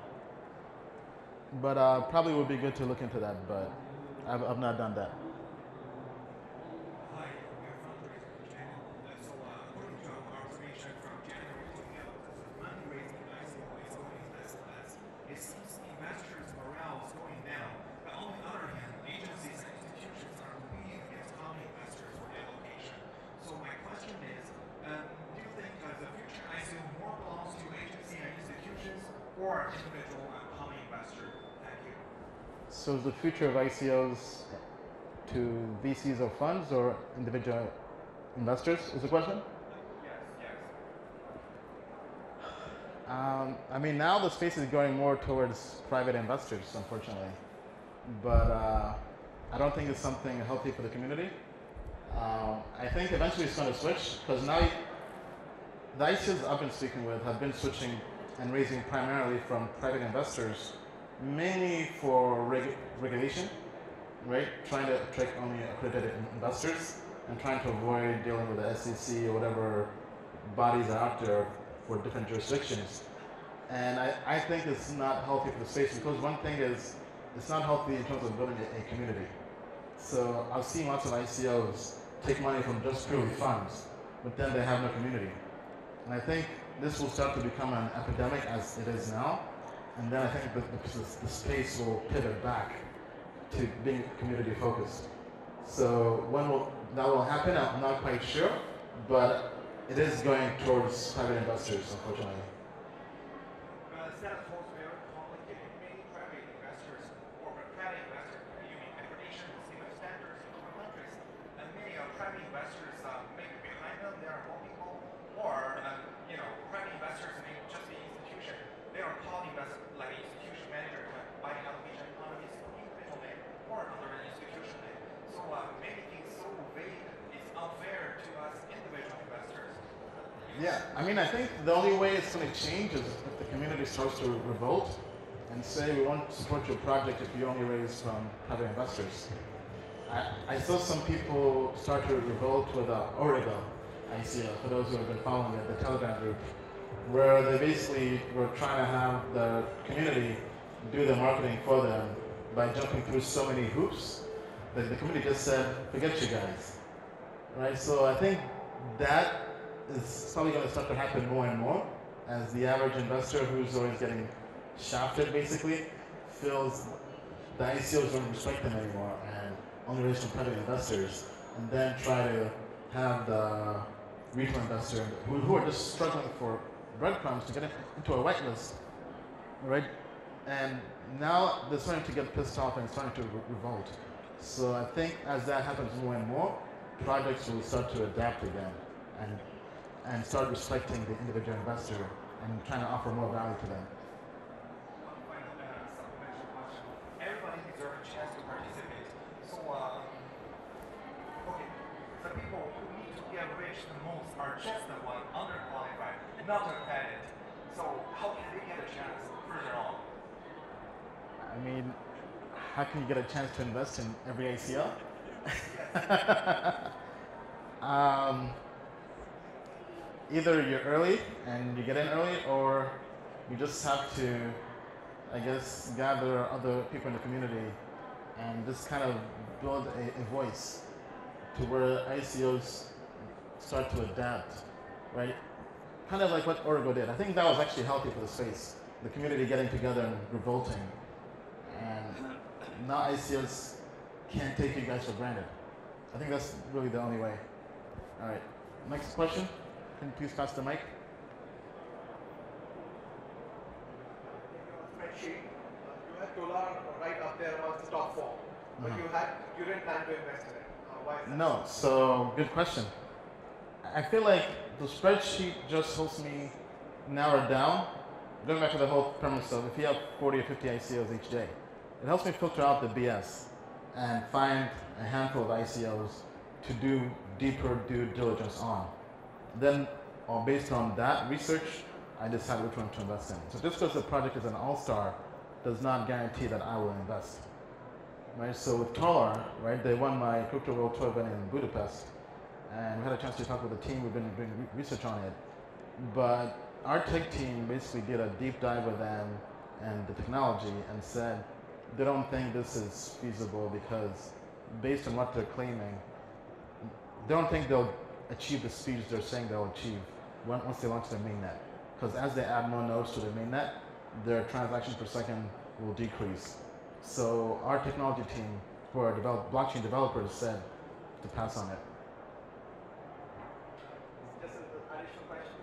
But probably would be good to look into that, but I've not done that. Hi, we are fundraising the channel. So, according to our observation from January to now, the money raising in ICO is going less and less. It seems investors' morale is going down. But on the other hand, agencies and institutions are competing against common investors for allocation. So, my question is, do you think the future ICO more belongs to agency and institutions or individual and common investor? Thank you. So is the future of ICOs to VCs or funds or individual investors is the question? Yes, yes. I mean, now the space is going more towards private investors, unfortunately. But I don't think it's something healthy for the community. I think eventually it's going to switch because now the ICOs I've been speaking with have been switching and raising primarily from private investors, mainly for regulation, right? Trying to attract only accredited investors and trying to avoid dealing with the SEC or whatever bodies are out there for different jurisdictions. And I think it's not healthy for the space because one thing is, it's not healthy in terms of building a community. So I've seen lots of ICOs take money from just purely funds, but then they have no community. And I think this will start to become an epidemic as it is now. And then I think the space will pivot back to being community focused. So when that will happen, I'm not quite sure, but it is going towards private investors, unfortunately. That was very complicated. Many private investors or private investors using accreditation and similar standards in different countries, and many private investors maybe behind them there are more people, or private investors may just be institution. They are called investors like institution manager by allocation economies individual name or under an institution name. So making it so vague is unfair to us individual investors. Yeah, I mean, I think the only way it's going to change is if the community starts to revolt and say we won't support your project if you only raise from private investors. I saw some people start to revolt with Origo ICO, for those who have been following it, the Telegram group, where they basically were trying to have the community do the marketing for them by jumping through so many hoops that the community just said, forget you guys, right? So I think that is probably going to start to happen more and more as the average investor who's always getting shafted basically feels the ICOs don't respect them anymore and only raise from private investors, and then try to have the retail investor who are just struggling for breadcrumbs to get into a whitelist, right? And now they're starting to get pissed off and starting to revolt. So I think as that happens more and more, projects will start to adapt again and start respecting the individual investor and trying to offer more value to them. One final supplementary question. Everybody deserves a chance to participate. So, okay, the people who need to get rich the most are just the one underqualified, not accredited. So, how can they get a chance further on? I mean, how can you get a chance to invest in every ICO? Either you're early and you get in early, or you just have to, I guess, gather other people in the community and just kind of build a voice to where ICOs start to adapt, right? Kind of like what Origo did. I think that was actually healthy for the space. The community getting together and revolting. And now ICOs can't take you guys for granted. I think that's really the only way. All right, next question. Can you please pass the mic? Spreadsheet, you had Dollar right up there amongst the top 4, but you didn't plan to invest in it. Why is that? No, so good question. I feel like the spreadsheet just helps me narrow down, going back to the whole premise of if you have 40 or 50 ICOs each day, it helps me filter out the BS and find a handful of ICOs to do deeper due diligence on. Then, based on that research, I decide which one to invest in. So just because the project is an all-star does not guarantee that I will invest. Right? So with Tolar, right, they won my Crypto World Tour event in Budapest, and we had a chance to talk with the team. We've been doing research on it. But our tech team basically did a deep dive with them and the technology and said, they don't think this is feasible because based on what they're claiming, they don't think they'll achieve the speeds they're saying they'll achieve once they launch their mainnet. Because as they add more nodes to the mainnet, their transactions per second will decrease. So our technology team, who are blockchain developers, said to pass on it. Just an additional question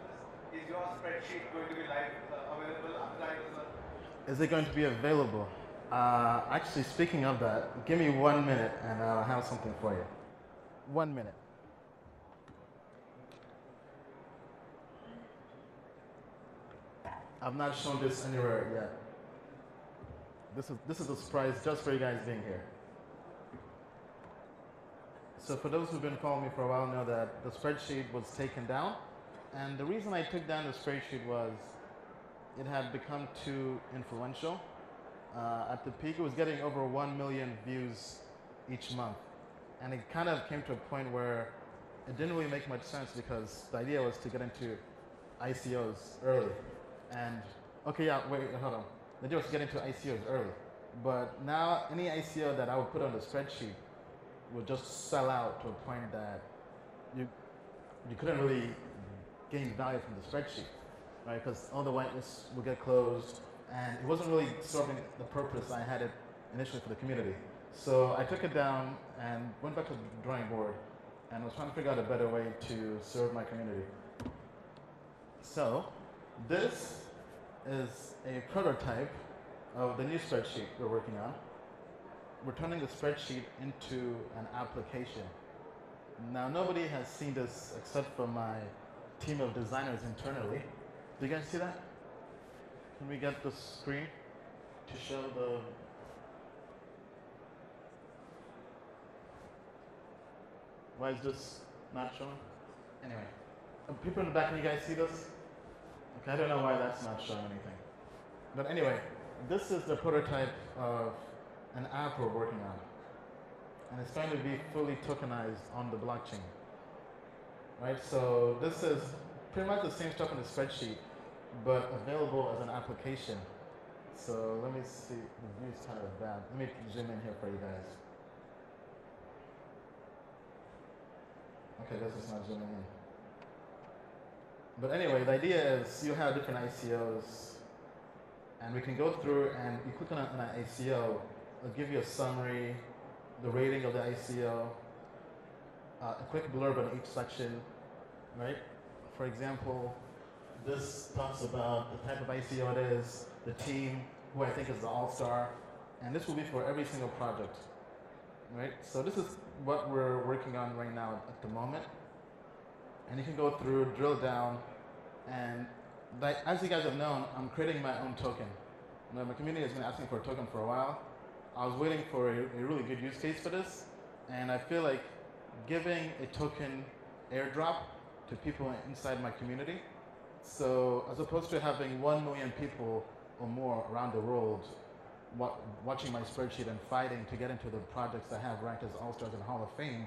to this. Is your spreadsheet going to be live, available after that? Is it going to be available? Actually, speaking of that, give me 1 minute and I'll have something for you. 1 minute. I've not shown this anywhere yet. This is a surprise just for you guys being here. So for those who've been following me for a while know that the spreadsheet was taken down. And the reason I took down the spreadsheet was it had become too influential. At the peak, it was getting over 1 million views each month. And it kind of came to a point where it didn't really make much sense because the idea was to get into ICOs early. And, okay, yeah, wait, hold on. The idea was to get into ICOs early. But now, any ICO that I would put on the spreadsheet would just sell out to a point that you couldn't really gain value from the spreadsheet, right? Because all the whitelists would get closed, and it wasn't really serving the purpose I had it initially for the community. So I took it down and went back to the drawing board and was trying to figure out a better way to serve my community. So this is a prototype of the new spreadsheet we're working on. We're turning the spreadsheet into an application. Now, nobody has seen this except for my team of designers internally. Do you guys see that? Can we get the screen to show the... Why is this not showing? Anyway, people in the back, can you guys see this? Okay, I don't know why that's not showing anything. But anyway, this is the prototype of an app we're working on. And it's going to be fully tokenized on the blockchain. Right, so this is pretty much the same stuff in the spreadsheet, but available as an application. So let me see, the view's kind of bad. Let me zoom in here for you guys. Okay, this is not zooming in. But anyway, the idea is you have different ICOs, and we can go through and you click on an ICO, it'll give you a summary, the rating of the ICO, a quick blurb on each section, right? For example, this talks about the type of ICO it is, the team, who I think is the all-star, and this will be for every single project, right? So this is what we're working on right now at the moment. And you can go through, drill down, and as you guys have known, I'm creating my own token. My community has been asking for a token for a while. I was waiting for a really good use case for this, and I feel like giving a token airdrop to people inside my community. So as opposed to having 1 million people or more around the world watching my spreadsheet and fighting to get into the projects that have ranked as All-Stars and Hall of Fame,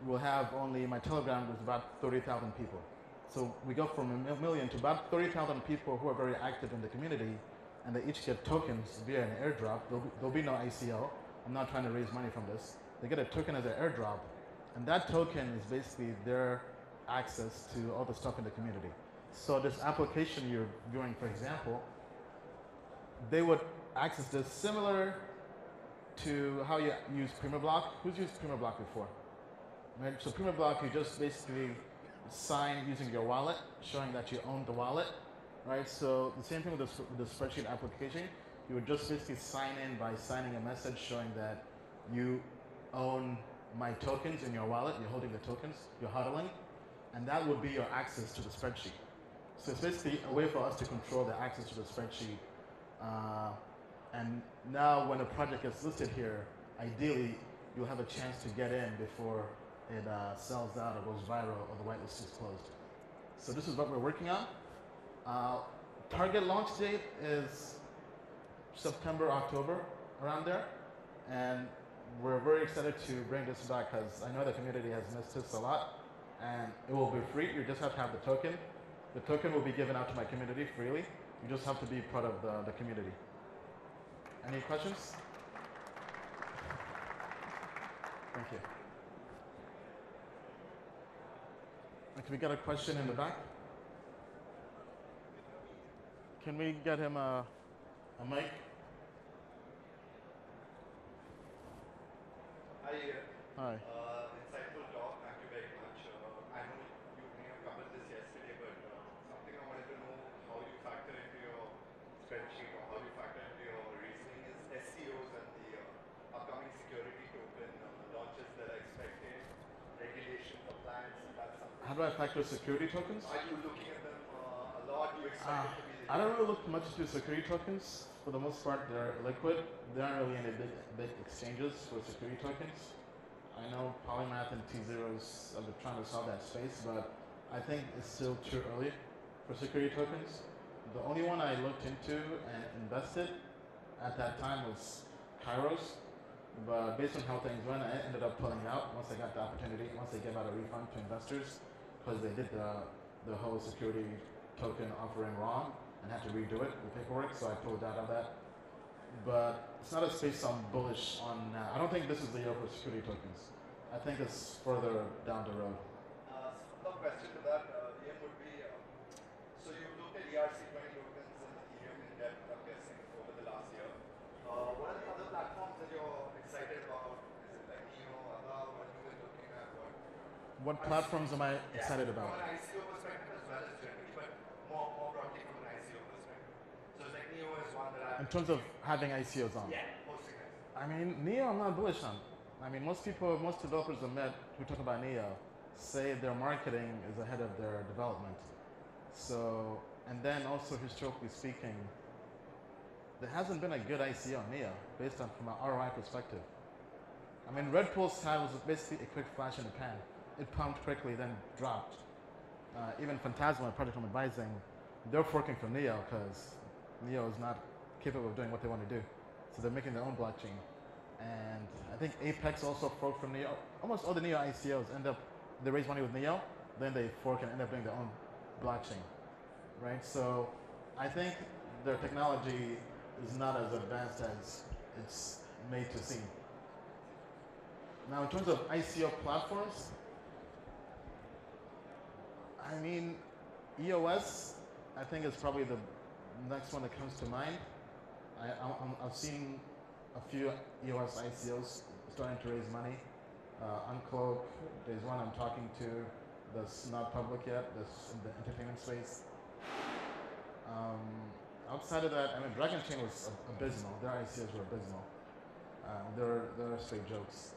we'll have only, my Telegram is about 30,000 people. So we go from 1 million to about 30,000 people who are very active in the community, and they each get tokens via an airdrop. There'll be no ICO. I'm not trying to raise money from this. They get a token as an airdrop, and that token is basically their access to all the stuff in the community. So this application you're viewing, for example, they would access this similar to how you use PrimaBlock. Who's used PrimaBlock before? Right? So PrimaBlock, you just basically sign using your wallet, showing that you own the wallet. Right? So the same thing with the spreadsheet application. You would just basically sign in by signing a message showing that you own my tokens in your wallet. You're holding the tokens, you're hodling, and that would be your access to the spreadsheet. So it's basically a way for us to control the access to the spreadsheet. And now when a project gets listed here, ideally you'll have a chance to get in before it sells out or goes viral or the whitelist is closed. So this is what we're working on. Target launch date is September, October, around there. And we're very excited to bring this back because I know the community has missed this a lot. And it will be free. You just have to have the token. The token will be given out to my community freely. You just have to be part of the community. Any questions? Thank you. Can we get a question in the back? Can we get him a mic? Hi. Hi. Insightful talk. Thank you very much. I know you may have covered this yesterday, but something I wanted to know how you factor into your spreadsheet or how you factor into your reasoning is SEOs and the upcoming security token launches that are expected, regulation compliance. That's something. How do I factor security tokens? Are you looking at them a lot? Do you expect it to be? I don't really look much into security tokens. For the most part, they're liquid. There aren't really any big exchanges for security tokens. I know Polymath and T0s are trying to solve that space, but I think it's still too early for security tokens. The only one I looked into and invested at that time was Kairos, but based on how things went, I ended up pulling out once I got the opportunity, once they gave out a refund to investors, because they did the whole security token offering wrong and had to redo it, the paperwork, so I pulled out of that. But it's not a space I'm bullish on now. I don't think this is the year for security tokens. I think it's further down the road. The question to that, Ian, would be, so you looked at ERC20 tokens and Ethereum in depth, I'm guessing, over the last year. What are the other platforms that you're excited about? Is it like Neo, Ada? What have you been looking at? What platforms am I excited about? From an ICO perspective as well as generally, but more broadly from an ICO perspective. So it's like Neo is one that In terms of having ICOs on? Yeah, hosting it. I mean, Neo I'm not bullish on. I mean, most developers I've met who talk about Neo say their marketing is ahead of their development. So, and then also historically speaking, there hasn't been a good ICO on Neo based on from an ROI perspective. I mean, Red Pulse time was basically a quick flash in the pan. It pumped quickly, then dropped. Even Phantasma, a project I'm advising, they're forking from Neo because Neo is not capable of doing what they want to do. So they're making their own blockchain. And I think Apex also forked from Neo. Almost all the Neo ICOs they raise money with Neo, then they fork and end up doing their own blockchain, right? So I think their technology is not as advanced as it's made to seem. Now, in terms of ICO platforms, I mean, EOS, I think is probably the next one that comes to mind. I've seen a few EOS ICOs starting to raise money. Uncloak, there's one I'm talking to that's not public yet, that's in the entertainment space. Outside of that, I mean, Dragon Chain was abysmal. Their ICOs were abysmal. They're straight jokes.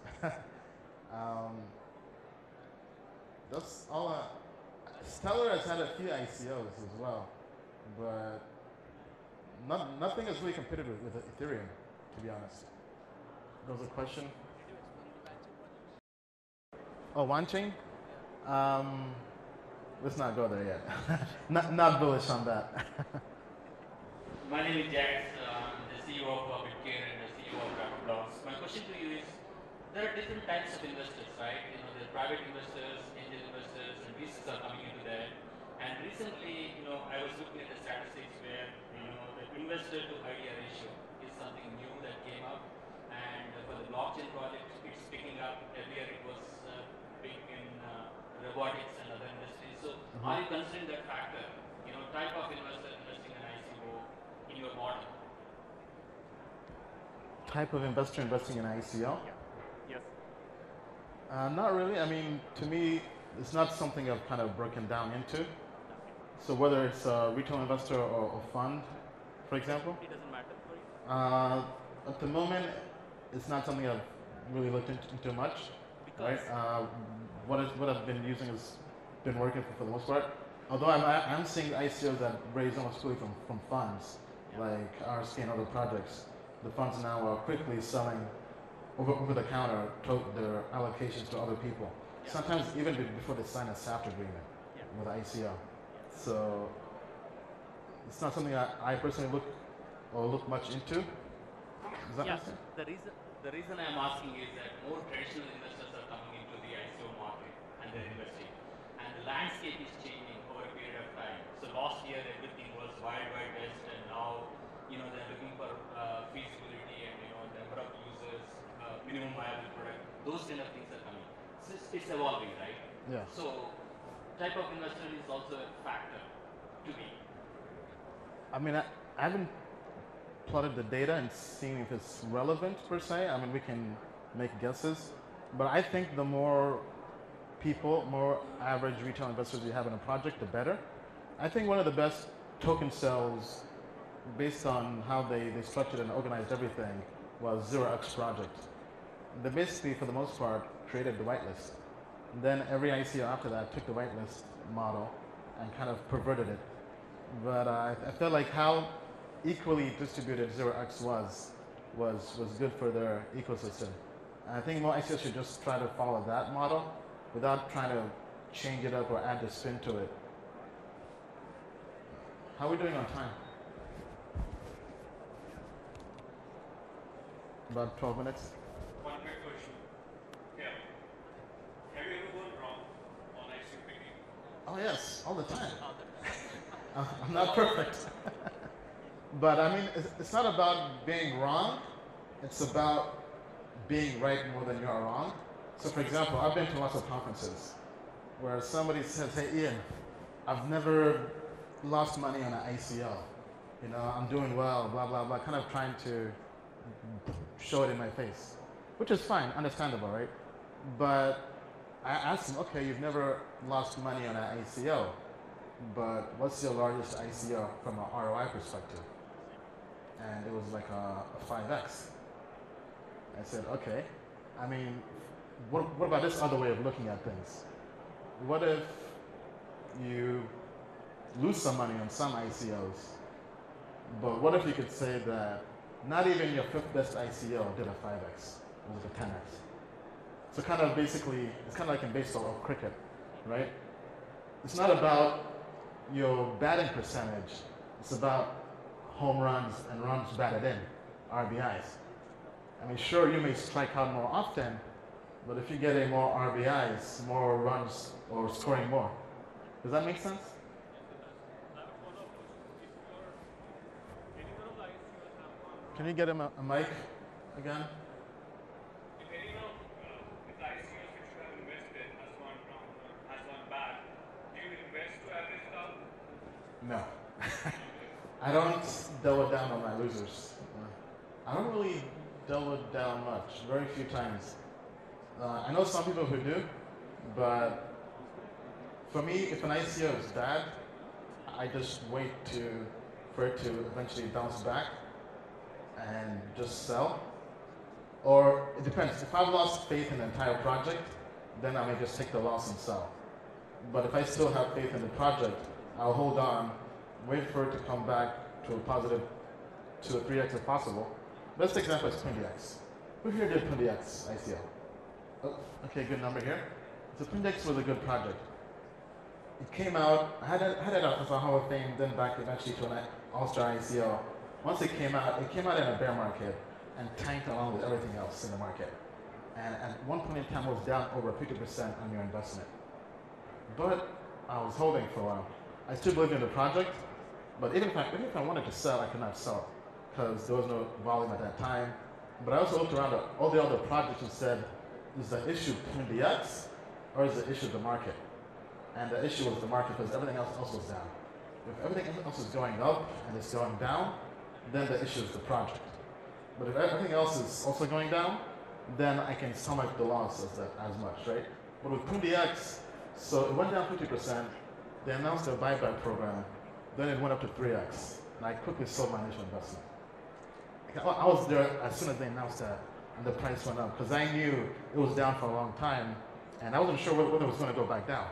That's all. Stellar has had a few ICOs as well, but nothing has really competed with Ethereum, to be honest. There was a question. Oh, OneChain? Let's not go there yet. not bullish on that. My name is Jax, the CEO of Bitcoin and the CEO of Rapid. My question to you is, there are different types of investors, right? You know, there are private investors, angel investors, and VCs are coming into that. And recently, you know, I was looking at the statistics where, you know, the investor to idea ratio is something new that came up. And for the blockchain project, it's picking up. Earlier it was big in robotics and other industries. So are you considering that factor? You know, type of investor investing in ICO in your model? Type of investor investing in ICO? Yes. Not really. I mean, to me, it's not something I've kind of broken down into. So whether it's a retail investor or a fund, for example. It doesn't matter for you? At the moment, it's not something I've really looked into much. Because right? What I've been using has been working for the most part. Although I'm seeing ICOs that raise almost fully from funds, like RSK and other projects. The funds now are quickly selling over the counter their allocations to other people. Sometimes even before they sign a SAFT agreement with ICO. So it's not something I personally look much into. Does that make sense? The reason I'm asking is that more traditional investors are coming into the ICO market and they're investing. And the landscape is changing over a period of time. So last year everything was wild west, and now, you know, they're looking for feasibility and, you know, number of users, minimum viable product. those kind of things are coming. So it's evolving, right? Yeah. So type of investor is also a factor to me. I mean, I haven't plotted the data and seen if it's relevant per se. I mean, we can make guesses, but I think the more people, more average retail investors you have in a project, the better. I think one of the best token sales based on how they structured and organized everything was 0x Project. They basically, for the most part, created the whitelist. Then every ICO after that took the whitelist model and kind of perverted it. But I felt like how equally distributed 0x was good for their ecosystem. And I think more ICOs should just try to follow that model without trying to change it up or add the spin to it. How are we doing on time? About 12 minutes. One quick question. Yeah. Have you ever gone wrong on ICO picking? Oh yes, all the time. I'm not perfect. But I mean, it's not about being wrong. It's about being right more than you are wrong. So for example, I've been to lots of conferences where somebody says, hey Ian, I've never lost money on an ICO. You know, I'm doing well, blah, blah, blah, kind of trying to show it in my face, which is fine, understandable, right? But I asked him, okay, you've never lost money on an ICO, but what's your largest ICO from an ROI perspective? And it was like a 5x. I said, okay, I mean, what about this other way of looking at things? What if you lose some money on some ICOs, but what if you could say that not even your 5th best ICO did a 5x, it was a 10x. So kind of basically, it's kind of like in baseball or cricket, right? It's not about your batting percentage, it's about home runs and runs batted in, RBIs. I mean, sure, you may strike out more often, but if you're getting more RBIs, more runs, or scoring more, does that make sense? Can you get him a mic again? If any of the ICOs which you have invested has gone wrong or has gone bad, do you invest to average out? No. I don't double down on my losers. I don't really double down much, very few times. I know some people who do, but for me, if an ICO is bad, I just wait for it to eventually bounce back and just sell. Or it depends. If I've lost faith in the entire project, then I may just take the loss and sell. But if I still have faith in the project, I'll hold on, wait for it to come back to a positive 2 or 3x if possible. Best example is PundiX. Who here did PundiX ICO? Oh, okay, good number here. So PundiX was a good project. It came out, I had it out as a Hall of Fame, then back eventually to an All-Star ICO. Once it came out in a bear market and tanked along with everything else in the market. And at one point in time, it was down over 50% on your investment. But I was holding for a while. I still believed in the project, but even if I wanted to sell, I could not sell because there was no volume at that time. But I also looked around at all the other projects and said, is the issue PundiX or is the issue the market? And the issue was the market because everything else was down. If everything else is going up and it's going down, then the issue is the project. But if everything else is also going down, then I can stomach the loss as much, right? But with PundiX, so it went down 50%, they announced their buyback program, then it went up to 3x, and I quickly sold my initial investment. I was there as soon as they announced that, and the price went up, because I knew it was down for a long time, and I wasn't sure whether it was going to go back down.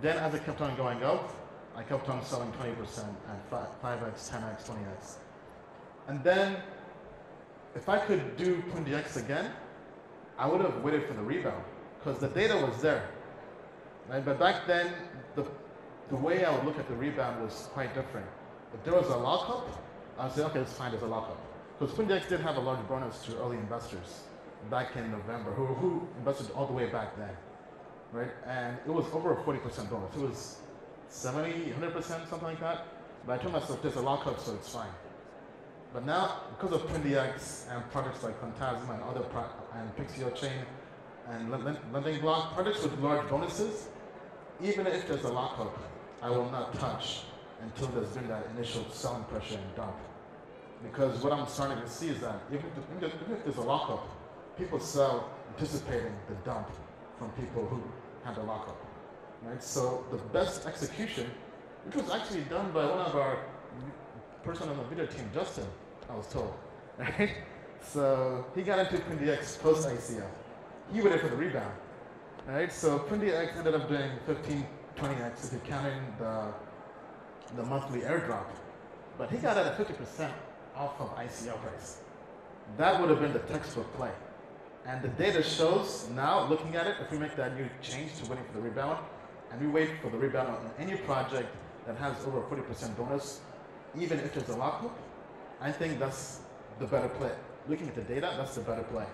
Then as it kept on going up, I kept on selling 20% at 5x, 10x, 20x. And then, if I could do PundiX again, I would have waited for the rebound, because the data was there. Right? But back then, the way I would look at the rebound was quite different. If there was a lockup, I would say, okay, it's fine, there's a lockup. Because PundiX did have a large bonus to early investors back in November, who invested all the way back then. Right? And it was over a 40% bonus. It was 70, 100%, something like that. But I told myself, there's a lockup, so it's fine. But now, because of PundiX and projects like Phantasma and other and Pixio Chain, and lending block projects with large bonuses, even if there's a lockup, I will not touch until there's been that initial selling pressure and dump. Because what I'm starting to see is that even if there's a lockup, people sell anticipating the dump from people who had the lockup. Right? So the best execution, which was actually done by one of our person on the video team, Justin, I was told. Right? So he got into PrinDX post ICO. He waited for the rebound. Right? So PrinDX ended up doing 15, 20x if you're counting the monthly airdrop. But he got it at 50% off of ICO price. That would have been the textbook play. And the data shows now, looking at it, if we make that new change to waiting for the rebound, and we wait for the rebound on any project that has over a 40% bonus, even if there's a lockup, I think that's the better play. Looking at the data, that's the better play.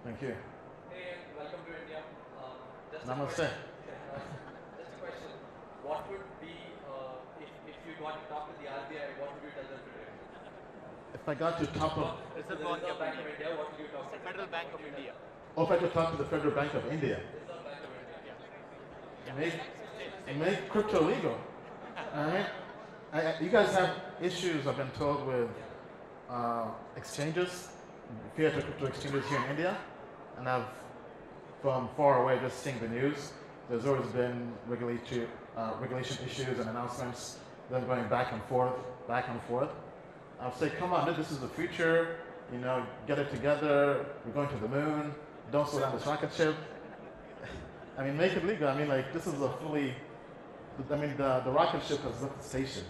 Thank you. Hey, welcome to India. Namaste. Just a question. What would be, if you got to talk to the RBI, what would you tell them to do? If I got to talk of The Reserve Bank of India, what would you talk to? Federal Bank of India. if I could talk to the Federal Bank of India, Reserve Bank of India. make crypto legal. Alright? You guys have issues, I've been told, with exchanges, fiat crypto exchanges here in India, and I've, from far away, just seeing the news, there's always been regulation issues and announcements, them going back and forth. I'll say, come on, this is the future, you know, get it together, we're going to the moon, don't slow down this rocket ship. I mean, make it legal. I mean, like, this is a fully, I mean, the rocket ship has left the station,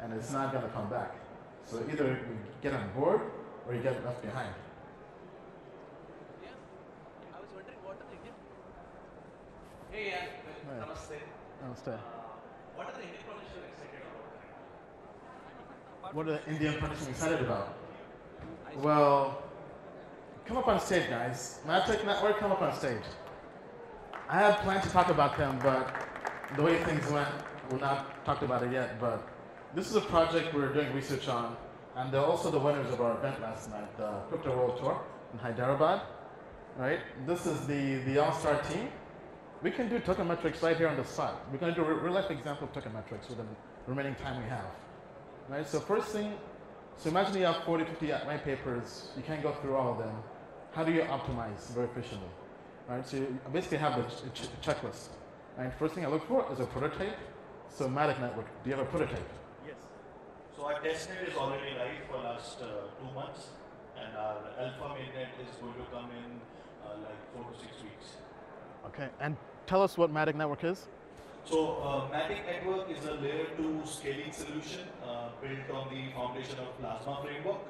and it's not going to come back. So either you get on board, or you get left behind. Yeah. I was wondering what are the Indian. Hey, yeah. Right. Namaste. Namaste. What are the Indian projects you're excited about? What are the Indian projects excited about? Well, come up on stage, guys. Magic Network, come up on stage. I had planned to talk about them, but the way things went, we're not talked about it yet. But this is a project we're doing research on, and they're also the winners of our event last night, the Crypto World Tour in Hyderabad. Right? This is the all-star team. We can do token metrics right here on the spot. We're going to do a real-life example of token metrics with the remaining time we have. Right? So first thing, so imagine you have 40, 50 white papers. You can't go through all of them. How do you optimize very efficiently? Right? So you basically have a checklist. Right? First thing I look for is a prototype. So Matic Network, do you have a prototype? Yes. So our testnet is already live for last 2 months, and our alpha mainnet is going to come in like 4 to 6 weeks. Okay, and tell us what Matic Network is. So Matic Network is a layer 2 scaling solution built on the foundation of Plasma framework.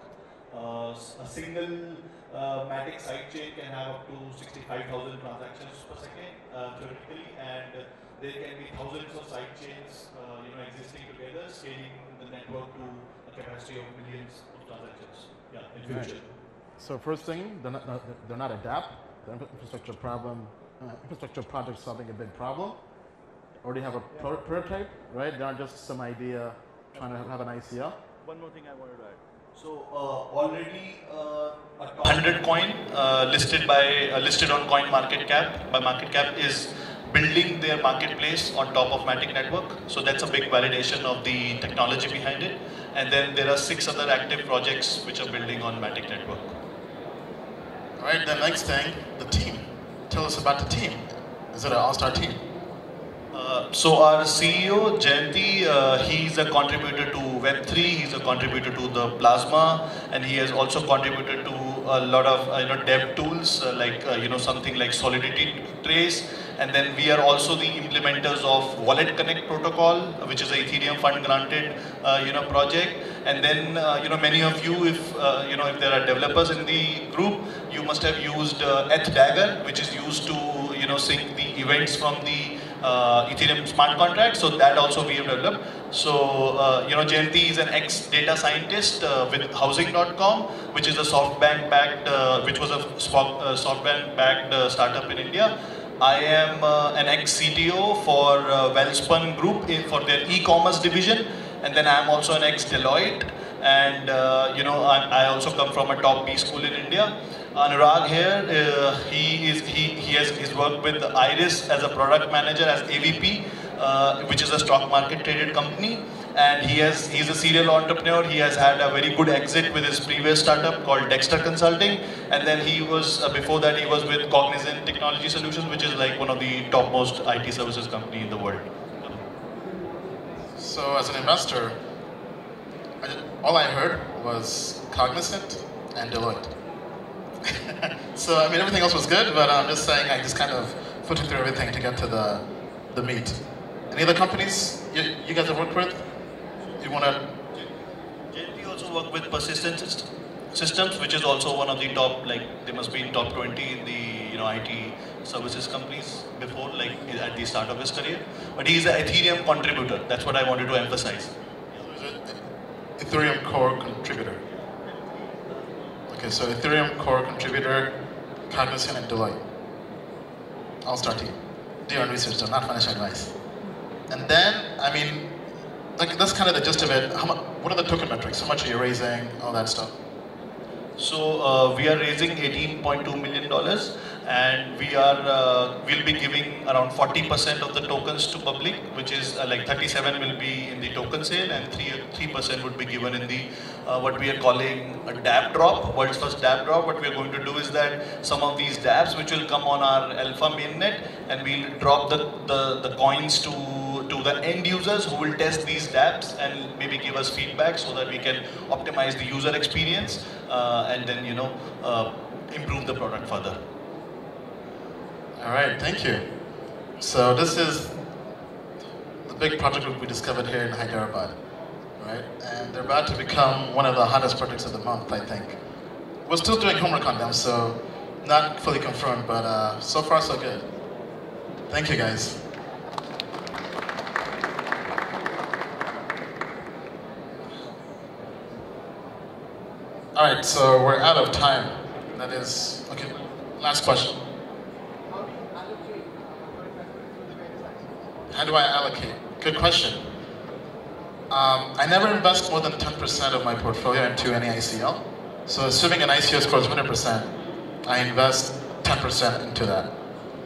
A single Matic sidechain can have up to 65,000 transactions per second theoretically, and there can be thousands of sidechains existing together, scaling the network to a capacity of millions of transactions. Yeah, in future. Right. So first thing, they're not a DApp. The infrastructure project solving a big problem. Already have a prototype, right? They aren't just some idea trying to have an ICO. One more thing I wanted to add. So already a 100 coin listed on Coin Market Cap. By Market Cap is building their marketplace on top of Matic Network. So that's a big validation of the technology behind it. And then there are 6 other active projects which are building on Matic Network. All right, the next thing, the team. Tell us about the team. Is it an all-star team? So our CEO, Jayanti, he's a contributor to Web3, he's a contributor to the Plasma, and he has also contributed to a lot of dev tools like something like Solidity Trace. And then we are also the implementers of Wallet Connect protocol, which is a Ethereum fund granted project. And then many of you, if there are developers in the group, you must have used ETH-Dagger, which is used to sync the events from the Ethereum smart contract. So that also we have developed. So Jayanti is an ex-data scientist with Housing.com, which is a SoftBank-backed, which was a SoftBank-backed startup in India. I am an ex-CTO for Wellspun Group for their e-commerce division, and then I am also an ex-Deloitte, and I also come from a top B school in India. Anurag here, he's worked with Iris as a product manager, as AVP, which is a stock market traded company. And he's a serial entrepreneur. He has had a very good exit with his previous startup called Dexter Consulting. And then he was, before that, he was with Cognizant Technology Solutions, which is like one of the topmost IT services company in the world. So as an investor, all I heard was Cognizant and Deloitte. So, I mean, everything else was good, but I'm just saying I just kind of put through everything to get to the meat. Any other companies you guys have worked with? You want to? JP also work with Persistent Systems, which is also one of the top, like they must be in top 20 in the IT services companies before, like at the start of his career. But he's an Ethereum contributor. That's what I wanted to emphasize. Ethereum core contributor. Okay, so Ethereum core contributor, Cognizant and Deloitte. All-star team. Do your own research, though, not financial advice. And then, I mean, like that's kind of the gist of it. What are the token metrics? How much are you raising? All that stuff. So we are raising $18.2 million, and we'll be giving around 40% of the tokens to public, which is like 37 will be in the token sale, and 3% would be given in the what we are calling a dApp drop, world's first dApp drop. What we are going to do is that some of these dApps which will come on our alpha mainnet, and we'll drop the coins to the end users who will test these dApps and maybe give us feedback so that we can optimize the user experience and then improve the product further. All right, thank you. So this is the big project we discovered here in Hyderabad, right? And they're about to become one of the hottest projects of the month, I think. We're still doing homework on them, so not fully confirmed, but so far so good. Thank you, guys. All right, so we're out of time. That is, okay, last question. How do I allocate? Good question. I never invest more than 10% of my portfolio into any ICL. So assuming an ICO score is 100%, I invest 10% into that.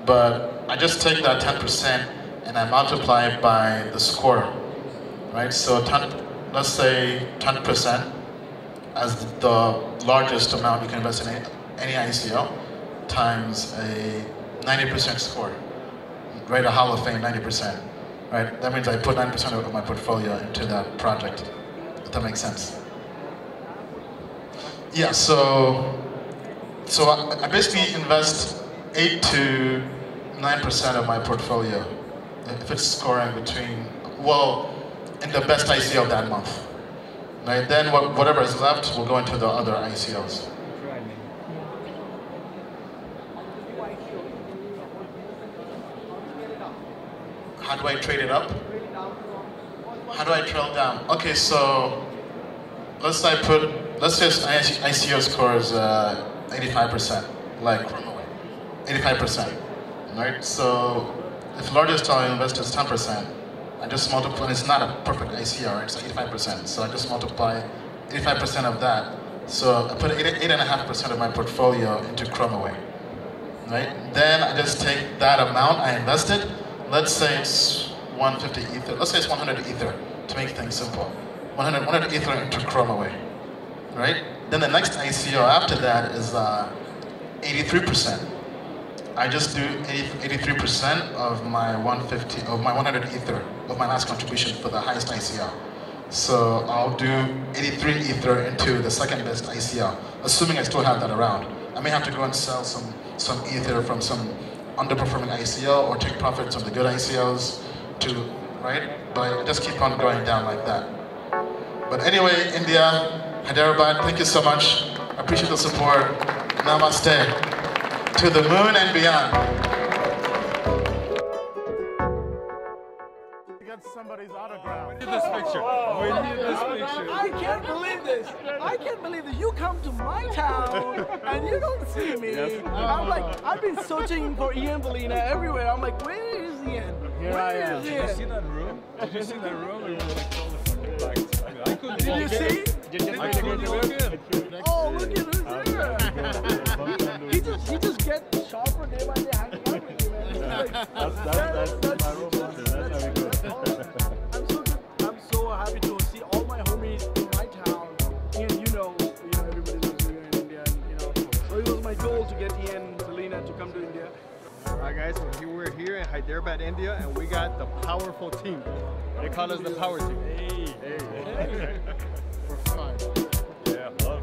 But I just take that 10% and I multiply it by the score, right? So let's say 10% as the largest amount you can invest in any ICO times a 90% score, right? A Hall of Fame 90%, right? That means I put 90% of my portfolio into that project, if that makes sense. Yeah, so I basically invest 8 to 9% of my portfolio if it's scoring between, well, in the best ICO that month. Right? Then whatever is left will go into the other ICOs. How do I trade it up? How do I trail down? Okay, so let's say ICO scores 85%, like 85%, right? So if largest I'll invest is 10%, I just multiply, and it's not a perfect ICO, right? It's 85%. So I just multiply 85% of that. So I put 8.5% of my portfolio into Chromaway, right? Then I just take that amount I invested. Let's say it's 150 Ether. Let's say it's 100 Ether to make things simple. 100 Ether into Chromaway, right? Then the next ICO after that is 83%. I just do 83% of my 100 Ether of my last contribution for the highest ICO. So I'll do 83 Ether into the second best ICO, assuming I still have that around. I may have to go and sell some Ether from some underperforming ICO or take profits on the good ICOs right? But I just keep on going down like that. But anyway, India, Hyderabad, thank you so much. I appreciate the support. Namaste. To the moon and beyond. Get somebody's autograph. We need this picture. We need this picture. I can't believe this. I can't believe that you come to my town and you don't see me. Yes. I'm like, I've been searching for Ian Balina everywhere. I'm like, where is Ian? Here I am. Did you see that room? Did you see that room? We were like totally fucking blanked. I mean, I couldn't. Did you see? Oh, look at who's there! He just gets sharper day by day hanging out with you, man. That's my role model. That's how we go. I'm so happy to see all my homies in my town. Ian, you know everybody lives here in India, and so it was my goal to get Ian Balina to come to India. Alright guys, we're here in Hyderabad, India, and we got the powerful team. They call us the power team. Hey. We're fine. Yeah, love it.